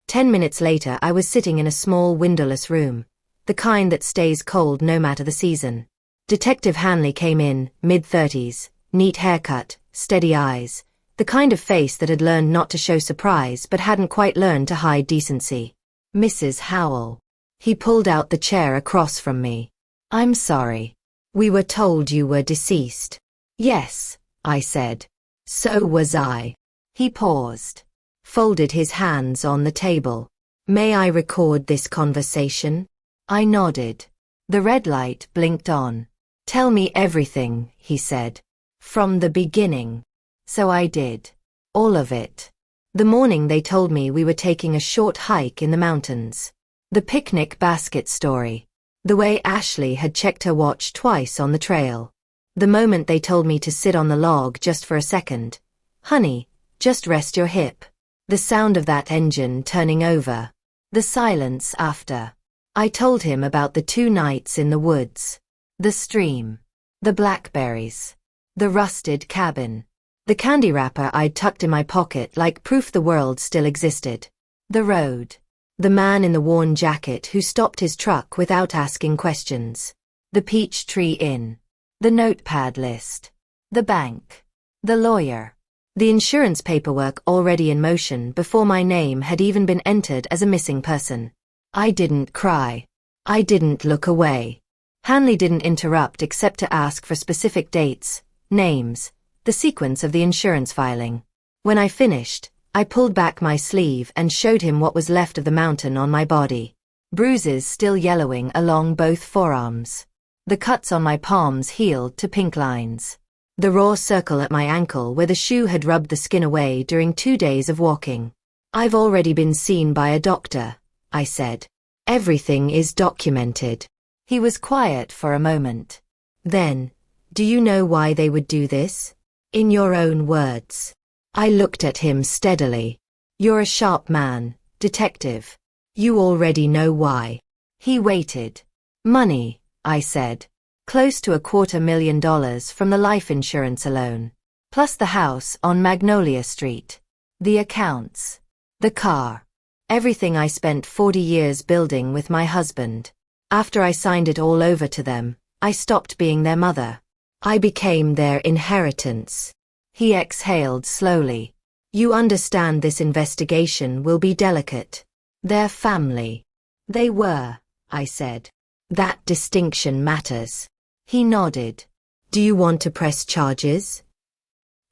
10 minutes later I was sitting in a small windowless room, the kind that stays cold no matter the season. Detective Hanley came in, mid-30s, neat haircut, steady eyes, the kind of face that had learned not to show surprise but hadn't quite learned to hide decency. Mrs. Howell. He pulled out the chair across from me. I'm sorry. We were told you were deceased. Yes, I said. So was I. He paused, folded his hands on the table. May I record this conversation? I nodded. The red light blinked on. Tell me everything, he said. From the beginning. So I did. All of it. The morning they told me we were taking a short hike in the mountains. The picnic basket story. The way Ashley had checked her watch twice on the trail. The moment they told me to sit on the log just for a second. Honey, just rest your hip. The sound of that engine turning over. The silence after. I told him about the 2 nights in the woods. The stream. The blackberries. The rusted cabin. The candy wrapper I'd tucked in my pocket like proof the world still existed. The road. The man in the worn jacket who stopped his truck without asking questions. The Peachtree Inn. The notepad list. The bank. The lawyer. The insurance paperwork already in motion before my name had even been entered as a missing person. I didn't cry. I didn't look away. Hanley didn't interrupt except to ask for specific dates, names, the sequence of the insurance filing. When I finished, I pulled back my sleeve and showed him what was left of the mountain on my body. Bruises still yellowing along both forearms. The cuts on my palms healed to pink lines. The raw circle at my ankle where the shoe had rubbed the skin away during 2 days of walking. I've already been seen by a doctor, I said. Everything is documented. He was quiet for a moment. Then, do you know why they would do this? In your own words. I looked at him steadily. You're a sharp man, detective. You already know why. He waited. Money, I said. Close to $250,000 from the life insurance alone. Plus the house on Magnolia Street. The accounts. The car. Everything I spent 40 years building with my husband. After I signed it all over to them, I stopped being their mother. I became their inheritance. He exhaled slowly. You understand this investigation will be delicate. Their family. They were, I said. That distinction matters. He nodded. Do you want to press charges?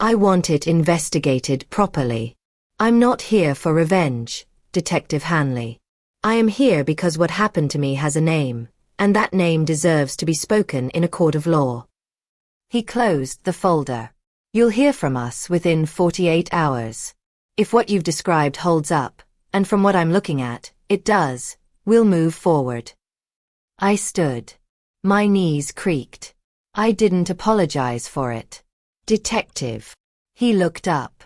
I want it investigated properly. I'm not here for revenge, Detective Hanley. I am here because what happened to me has a name, and that name deserves to be spoken in a court of law. He closed the folder. You'll hear from us within 48 hours. If what you've described holds up, and from what I'm looking at, it does, we'll move forward. I stood. My knees creaked. I didn't apologize for it. Detective. He looked up.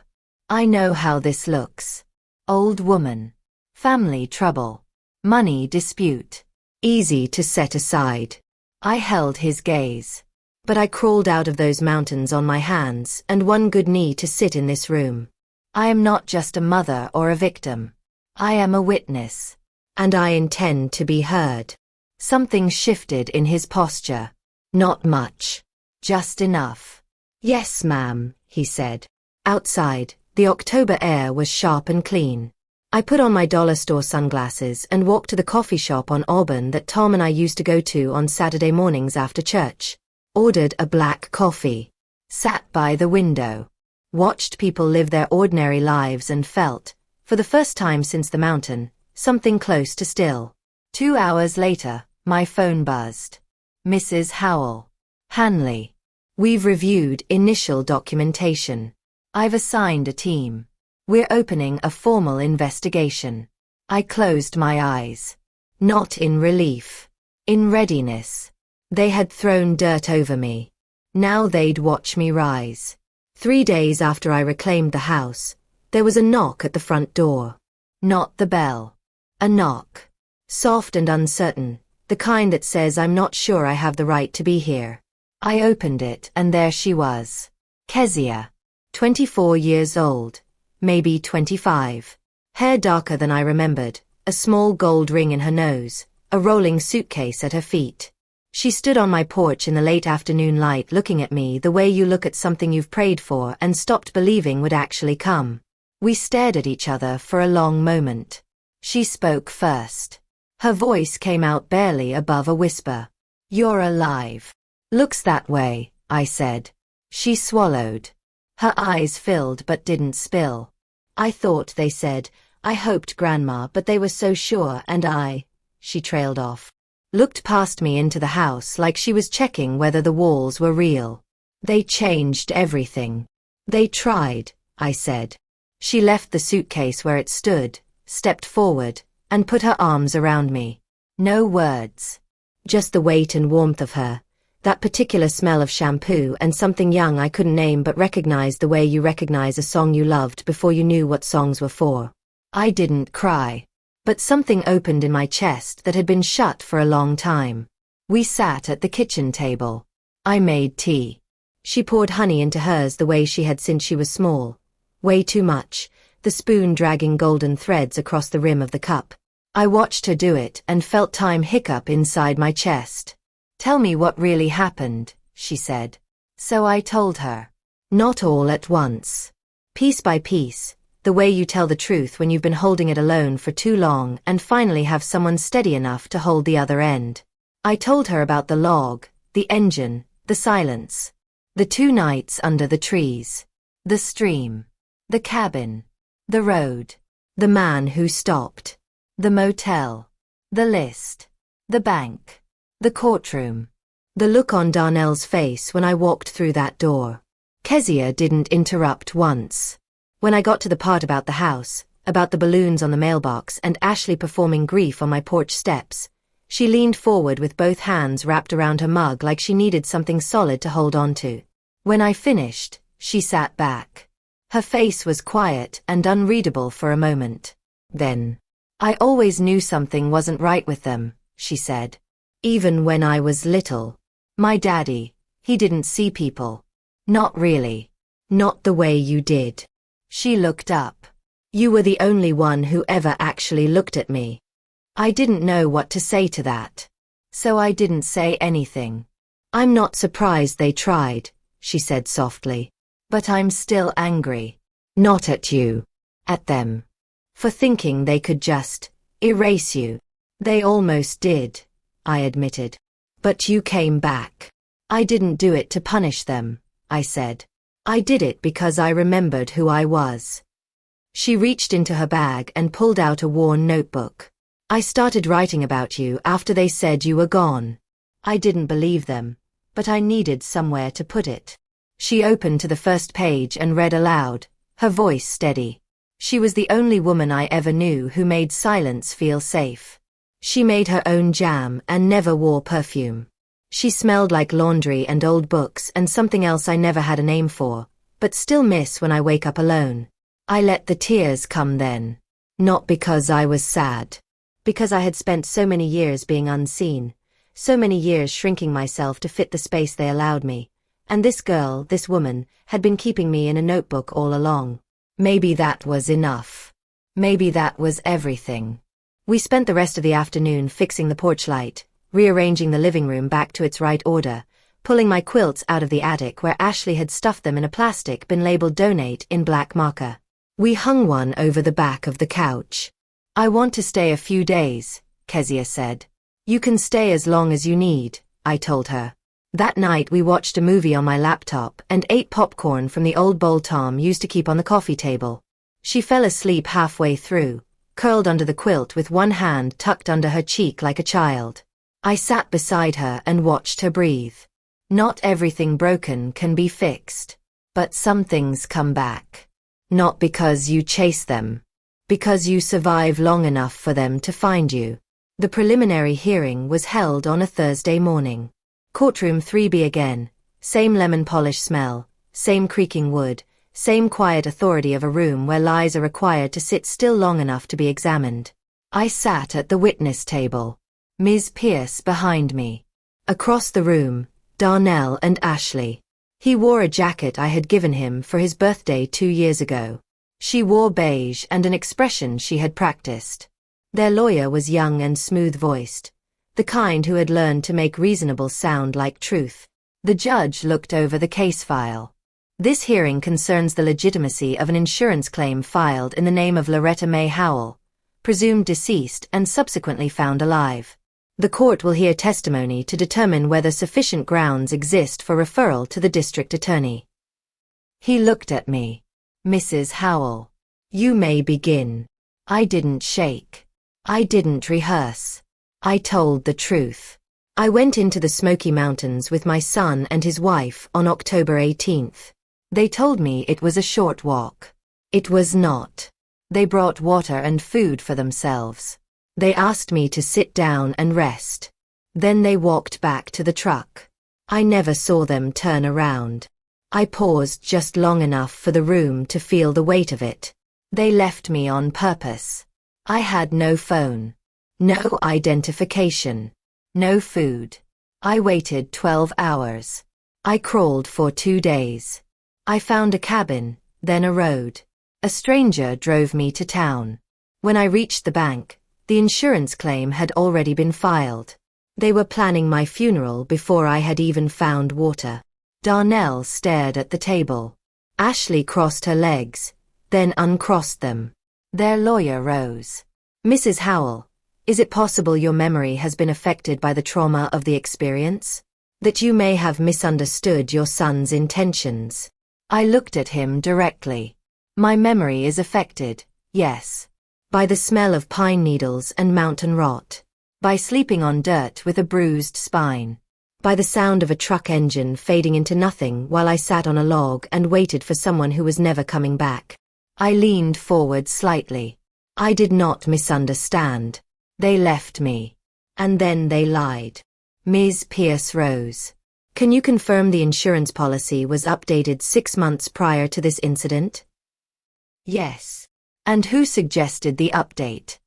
I know how this looks. Old woman. Family trouble. Money dispute. Easy to set aside. I held his gaze. But I crawled out of those mountains on my hands and one good knee to sit in this room. I am not just a mother or a victim. I am a witness. And I intend to be heard. Something shifted in his posture. Not much. Just enough. Yes, ma'am, he said. Outside, the October air was sharp and clean. I put on my dollar store sunglasses and walked to the coffee shop on Auburn that Tom and I used to go to on Saturday mornings after church. Ordered a black coffee. Sat by the window. Watched people live their ordinary lives and felt, for the first time since the mountain, something close to still. 2 hours later, my phone buzzed. Mrs. Howell. Hanley. We've reviewed initial documentation. I've assigned a team. We're opening a formal investigation. I closed my eyes. Not in relief. In readiness. They had thrown dirt over me. Now they'd watch me rise. 3 days after I reclaimed the house, there was a knock at the front door. Not the bell. A knock. Soft and uncertain, the kind that says I'm not sure I have the right to be here. I opened it and there she was. Kezia. 24 years old. maybe 25. Hair darker than I remembered, a small gold ring in her nose, a rolling suitcase at her feet. She stood on my porch in the late afternoon light looking at me the way you look at something you've prayed for and stopped believing would actually come. We stared at each other for a long moment. She spoke first. Her voice came out barely above a whisper. "You're alive." "Looks that way," I said. She swallowed. Her eyes filled but didn't spill. "I thought they said, I hoped, Grandma, but they were so sure, and she trailed off. Looked past me into the house like she was checking whether the walls were real. "They changed everything." "They tried," I said. She left the suitcase where it stood, stepped forward, and put her arms around me. No words. Just the weight and warmth of her, that particular smell of shampoo and something young I couldn't name but recognized the way you recognize a song you loved before you knew what songs were for. I didn't cry. But something opened in my chest that had been shut for a long time. We sat at the kitchen table. I made tea. She poured honey into hers the way she had since she was small. Way too much, the spoon dragging golden threads across the rim of the cup. I watched her do it and felt time hiccup inside my chest. "Tell me what really happened," she said. So I told her. Not all at once. Piece by piece. The way you tell the truth when you've been holding it alone for too long and finally have someone steady enough to hold the other end. I told her about the log, the engine, the silence. The 2 nights under the trees. The stream. The cabin. The road. The man who stopped. The motel. The list. The bank. The courtroom. The look on Darnell's face when I walked through that door. Kezia didn't interrupt once. When I got to the part about the house, about the balloons on the mailbox and Ashley performing grief on my porch steps, she leaned forward with both hands wrapped around her mug like she needed something solid to hold on to. When I finished, she sat back. Her face was quiet and unreadable for a moment. Then, "I always knew something wasn't right with them," she said. "Even when I was little. My daddy, he didn't see people. Not really. Not the way you did." She looked up. "You were the only one who ever actually looked at me." I didn't know what to say to that. So I didn't say anything. "I'm not surprised they tried," she said softly. "But I'm still angry. Not at you. At them. For thinking they could just erase you." "They almost did," I admitted. "But you came back." "I didn't do it to punish them," I said. "I did it because I remembered who I was." She reached into her bag and pulled out a worn notebook. "I started writing about you after they said you were gone. I didn't believe them, but I needed somewhere to put it." She opened to the first page and read aloud, her voice steady. She was the only woman I ever knew who made silence feel safe. She made her own jam and never wore perfume. She smelled like laundry and old books and something else I never had a name for, but still miss when I wake up alone. I let the tears come then. Not because I was sad. Because I had spent so many years being unseen, so many years shrinking myself to fit the space they allowed me, and this girl, this woman, had been keeping me in a notebook all along. Maybe that was enough. Maybe that was everything. We spent the rest of the afternoon fixing the porch light, rearranging the living room back to its right order, pulling my quilts out of the attic where Ashley had stuffed them in a plastic bin labeled "Donate" in black marker. We hung one over the back of the couch. "I want to stay a few days," Kezia said. "You can stay as long as you need," I told her. That night we watched a movie on my laptop and ate popcorn from the old bowl Tom used to keep on the coffee table. She fell asleep halfway through, curled under the quilt with one hand tucked under her cheek like a child. I sat beside her and watched her breathe. Not everything broken can be fixed. But some things come back. Not because you chase them. Because you survive long enough for them to find you. The preliminary hearing was held on a Thursday morning. Courtroom 3B again. Same lemon polish smell. Same creaking wood. Same quiet authority of a room where lies are required to sit still long enough to be examined. I sat at the witness table. Ms. Pierce behind me. Across the room, Darnell and Ashley. He wore a jacket I had given him for his birthday 2 years ago. She wore beige and an expression she had practiced. Their lawyer was young and smooth-voiced, the kind who had learned to make reasonable sound like truth. The judge looked over the case file. This hearing concerns the legitimacy of an insurance claim filed in the name of Loretta Mae Howell, presumed deceased and subsequently found alive. The court will hear testimony to determine whether sufficient grounds exist for referral to the district attorney. He looked at me. Mrs. Howell, you may begin. I didn't shake. I didn't rehearse. I told the truth. I went into the Smoky Mountains with my son and his wife on October 18th. They told me it was a short walk. It was not. They brought water and food for themselves. They asked me to sit down and rest. Then they walked back to the truck. I never saw them turn around. I paused just long enough for the room to feel the weight of it. They left me on purpose. I had no phone. No identification. No food. I waited 12 hours. I crawled for 2 days. I found a cabin, then a road. A stranger drove me to town. When I reached the bank, the insurance claim had already been filed. They were planning my funeral before I had even found water. Darnell stared at the table. Ashley crossed her legs, then uncrossed them. Their lawyer rose. Mrs. Howell, is it possible your memory has been affected by the trauma of the experience? That you may have misunderstood your son's intentions? I looked at him directly. My memory is affected, yes. By the smell of pine needles and mountain rot. By sleeping on dirt with a bruised spine. By the sound of a truck engine fading into nothing while I sat on a log and waited for someone who was never coming back. I leaned forward slightly. I did not misunderstand. They left me. And then they lied. Ms. Pierce rose. Can you confirm the insurance policy was updated 6 months prior to this incident? Yes. And who suggested the update?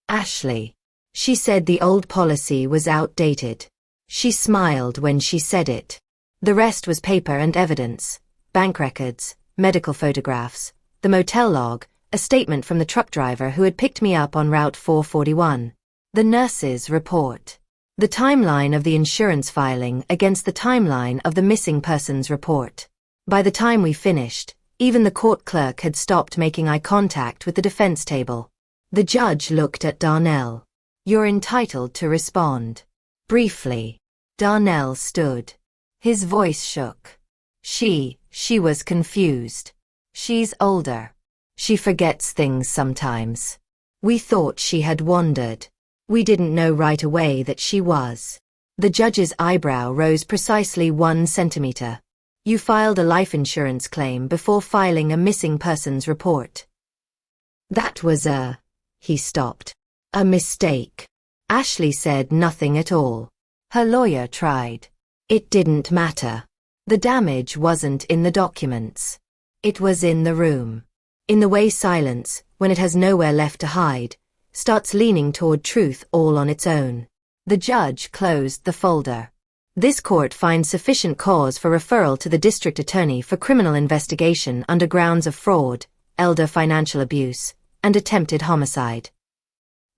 Ashley. She said the old policy was outdated. She smiled when she said it. The rest was paper and evidence, bank records, medical photographs, the motel log, a statement from the truck driver who had picked me up on Route 441, the nurse's report, the timeline of the insurance filing against the timeline of the missing persons report. By the time we finished, even the court clerk had stopped making eye contact with the defense table. The judge looked at Darnell. You're entitled to respond. Briefly. Darnell stood. His voice shook. She was confused. She's older. She forgets things sometimes. We thought she had wandered. We didn't know right away that she was. The judge's eyebrow rose precisely 1 centimeter. You filed a life insurance claim before filing a missing persons report. That was he stopped. A mistake. Ashley said nothing at all. Her lawyer tried. It didn't matter. The damage wasn't in the documents. It was in the room. In the way silence, when it has nowhere left to hide, starts leaning toward truth all on its own. The judge closed the folder. This court finds sufficient cause for referral to the district attorney for criminal investigation under grounds of fraud, elder financial abuse, and attempted homicide.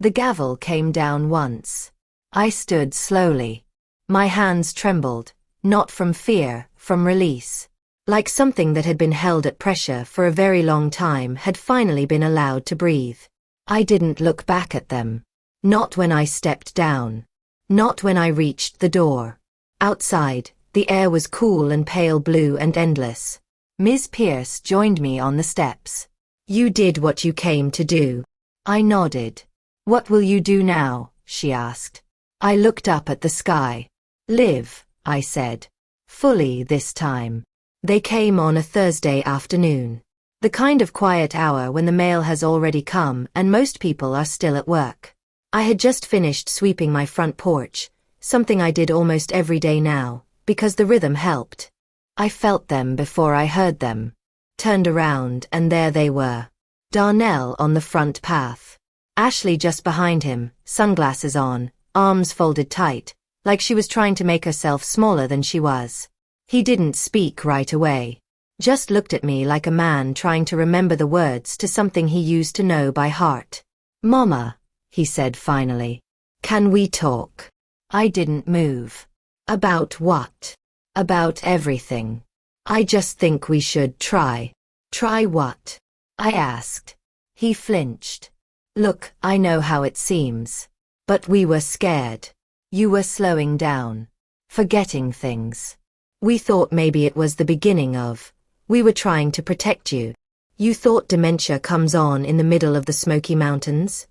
The gavel came down once. I stood slowly. My hands trembled, not from fear, from release. Like something that had been held at pressure for a very long time had finally been allowed to breathe. I didn't look back at them. Not when I stepped down. Not when I reached the door. Outside, the air was cool and pale blue and endless. Ms. Pierce joined me on the steps. You did what you came to do. I nodded. What will you do now? She asked. I looked up at the sky. Live, I said. Fully this time. They came on a Thursday afternoon. The kind of quiet hour when the mail has already come and most people are still at work. I had just finished sweeping my front porch, something I did almost every day now, because the rhythm helped. I felt them before I heard them. Turned around and there they were. Darnell on the front path. Ashley just behind him, sunglasses on, arms folded tight, like she was trying to make herself smaller than she was. He didn't speak right away. Just looked at me like a man trying to remember the words to something he used to know by heart. "Mama," he said finally. "Can we talk?" I didn't move. "About what?" "About everything. I just think we should try." "Try what?" I asked. He flinched. "Look, I know how it seems. But we were scared. You were slowing down. Forgetting things. We thought maybe it was the beginning of. We were trying to protect you. You thought dementia comes on in the middle of the Smoky Mountains?"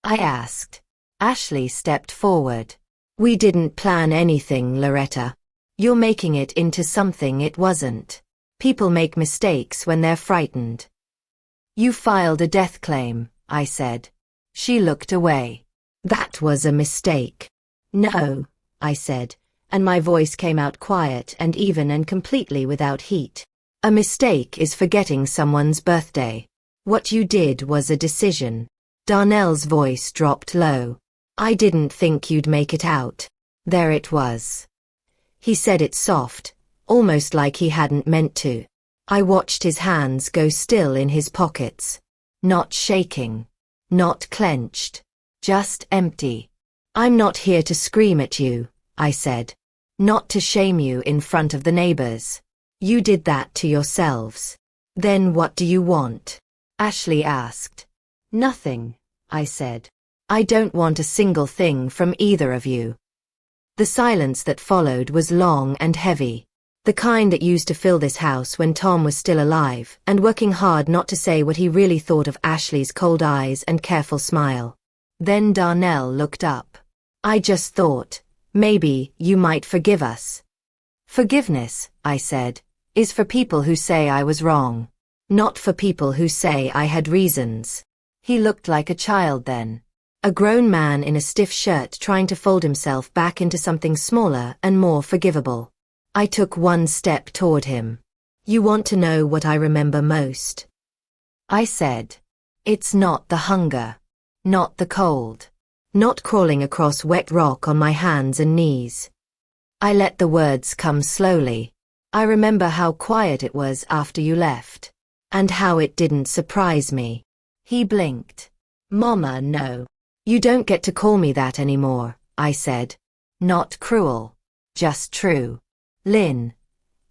I asked. Ashley stepped forward. "We didn't plan anything, Loretta. You're making it into something it wasn't. People make mistakes when they're frightened." "You filed a death claim," I said. She looked away. "That was a mistake." "No," I said, and my voice came out quiet and even and completely without heat. "A mistake is forgetting someone's birthday. What you did was a decision." Darnell's voice dropped low. "I didn't think you'd make it out. There it was." He said it soft, almost like he hadn't meant to. I watched his hands go still in his pockets. Not shaking. Not clenched. Just empty. "I'm not here to scream at you," I said. "Not to shame you in front of the neighbors. You did that to yourselves." "Then what do you want?" Ashley asked. "Nothing," I said. "I don't want a single thing from either of you." The silence that followed was long and heavy. The kind that used to fill this house when Tom was still alive and working hard not to say what he really thought of Ashley's cold eyes and careful smile. Then Darnell looked up. "I just thought, maybe you might forgive us." "Forgiveness," I said, "is for people who say I was wrong. Not for people who say I had reasons." He looked like a child then. A grown man in a stiff shirt trying to fold himself back into something smaller and more forgivable. I took one step toward him. "You want to know what I remember most?" I said. "It's not the hunger. Not the cold. Not crawling across wet rock on my hands and knees." I let the words come slowly. "I remember how quiet it was after you left. And how it didn't surprise me." He blinked. "Mama, no. You don't get to call me that anymore," I said. "Not cruel. Just true." Lynn.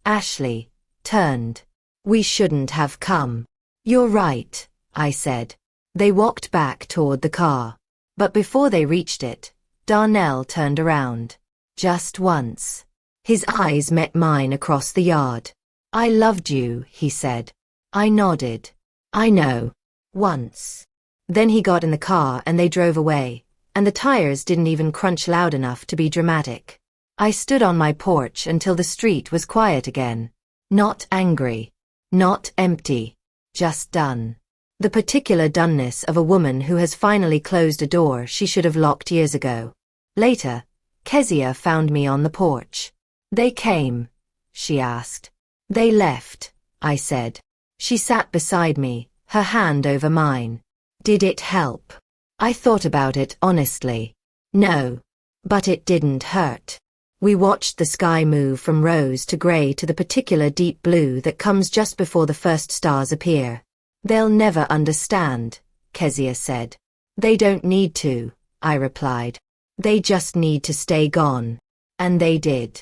Ashley. Turned. "We shouldn't have come." "You're right," I said. They walked back toward the car. But before they reached it, Darnell turned around. Just once. His eyes met mine across the yard. "I loved you," he said. I nodded. "I know. Once." Then he got in the car and they drove away, and the tires didn't even crunch loud enough to be dramatic. I stood on my porch until the street was quiet again. Not angry. Not empty. Just done. The particular doneness of a woman who has finally closed a door she should have locked years ago. Later, Kezia found me on the porch. "They came?" she asked. "They left," I said. She sat beside me, her hand over mine. "Did it help?" I thought about it honestly. No. But it didn't hurt. We watched the sky move from rose to gray to the particular deep blue that comes just before the first stars appear. "They'll never understand," Kezia said. "They don't need to," I replied. "They just need to stay gone." And they did.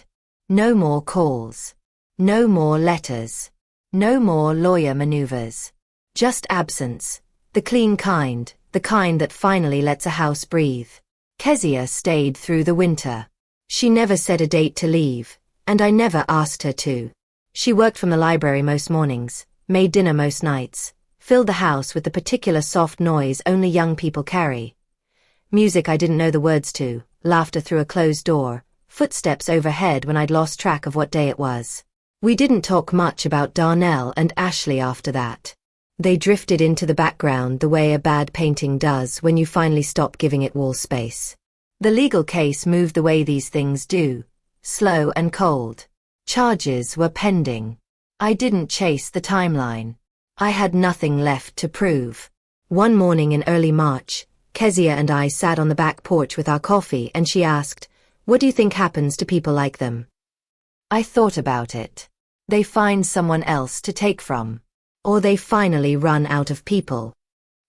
No more calls. No more letters. No more lawyer maneuvers. Just absence. The clean kind, the kind that finally lets a house breathe. Kezia stayed through the winter. She never set a date to leave, and I never asked her to. She worked from the library most mornings, made dinner most nights, filled the house with the particular soft noise only young people carry. Music I didn't know the words to, laughter through a closed door, footsteps overhead when I'd lost track of what day it was. We didn't talk much about Darnell and Ashley after that. They drifted into the background the way a bad painting does when you finally stop giving it wall space. The legal case moved the way these things do, slow and cold. Charges were pending. I didn't chase the timeline. I had nothing left to prove. One morning in early March, Kezia and I sat on the back porch with our coffee and she asked, "What do you think happens to people like them?" I thought about it. They find someone else to take from. Or they finally run out of people.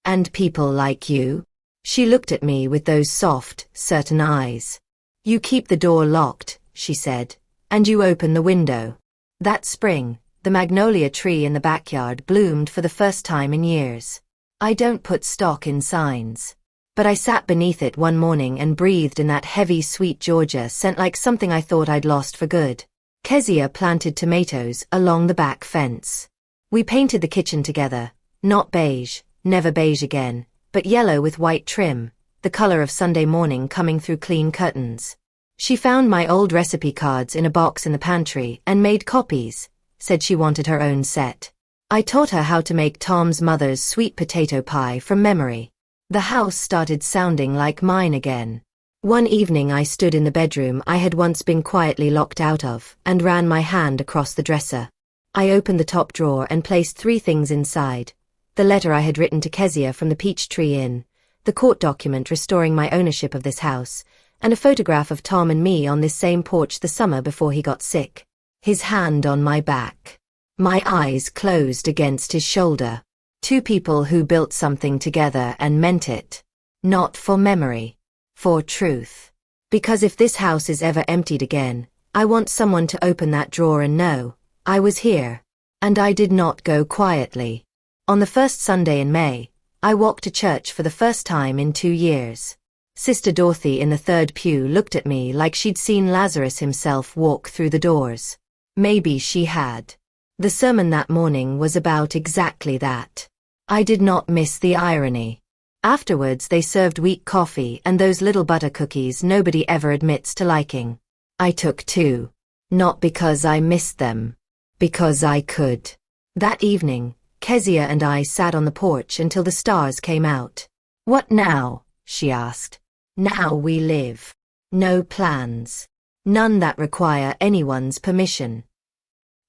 And people like you? She looked at me with those soft, certain eyes. You keep the door locked, she said, and you open the window. That spring, the magnolia tree in the backyard bloomed for the first time in years. I don't put stock in signs. But I sat beneath it one morning and breathed in that heavy, sweet Georgia scent like something I thought I'd lost for good. Kezia planted tomatoes along the back fence. We painted the kitchen together, not beige, never beige again, but yellow with white trim, the color of Sunday morning coming through clean curtains. She found my old recipe cards in a box in the pantry and made copies, said she wanted her own set. I taught her how to make Tom's mother's sweet potato pie from memory. The house started sounding like mine again. One evening I stood in the bedroom I had once been quietly locked out of and ran my hand across the dresser. I opened the top drawer and placed 3 things inside. The letter I had written to Kezia from the Peachtree Inn, the court document restoring my ownership of this house, and a photograph of Tom and me on this same porch the summer before he got sick. His hand on my back. My eyes closed against his shoulder. 2 people who built something together and meant it. Not for memory. For truth. Because if this house is ever emptied again, I want someone to open that drawer and know I was here. And I did not go quietly. On the first Sunday in May, I walked to church for the first time in 2 years. Sister Dorothy in the 3rd pew looked at me like she'd seen Lazarus himself walk through the doors. Maybe she had. The sermon that morning was about exactly that. I did not miss the irony. Afterwards they served weak coffee and those little butter cookies nobody ever admits to liking. I took 2. Not because I missed them. Because I could. That evening, Kezia and I sat on the porch until the stars came out. What now? She asked. Now we live. No plans. None that require anyone's permission.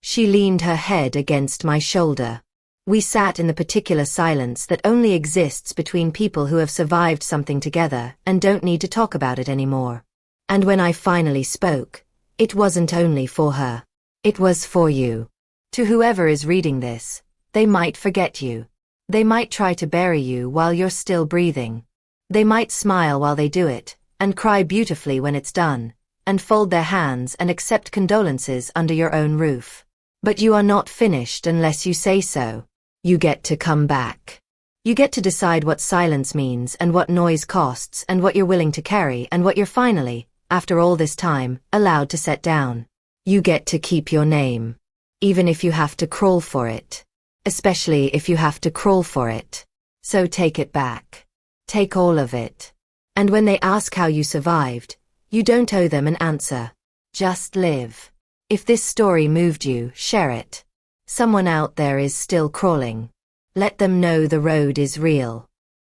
She leaned her head against my shoulder. We sat in the particular silence that only exists between people who have survived something together and don't need to talk about it anymore. And when I finally spoke, it wasn't only for her. It was for you. To whoever is reading this, they might forget you. They might try to bury you while you're still breathing. They might smile while they do it, and cry beautifully when it's done, and fold their hands and accept condolences under your own roof. But you are not finished unless you say so. You get to come back. You get to decide what silence means and what noise costs and what you're willing to carry and what you're finally, after all this time, allowed to set down. You get to keep your name. Even if you have to crawl for it. Especially if you have to crawl for it. So take it back. Take all of it. And when they ask how you survived, you don't owe them an answer. Just live. If this story moved you, share it. Someone out there is still crawling. Let them know the road is real.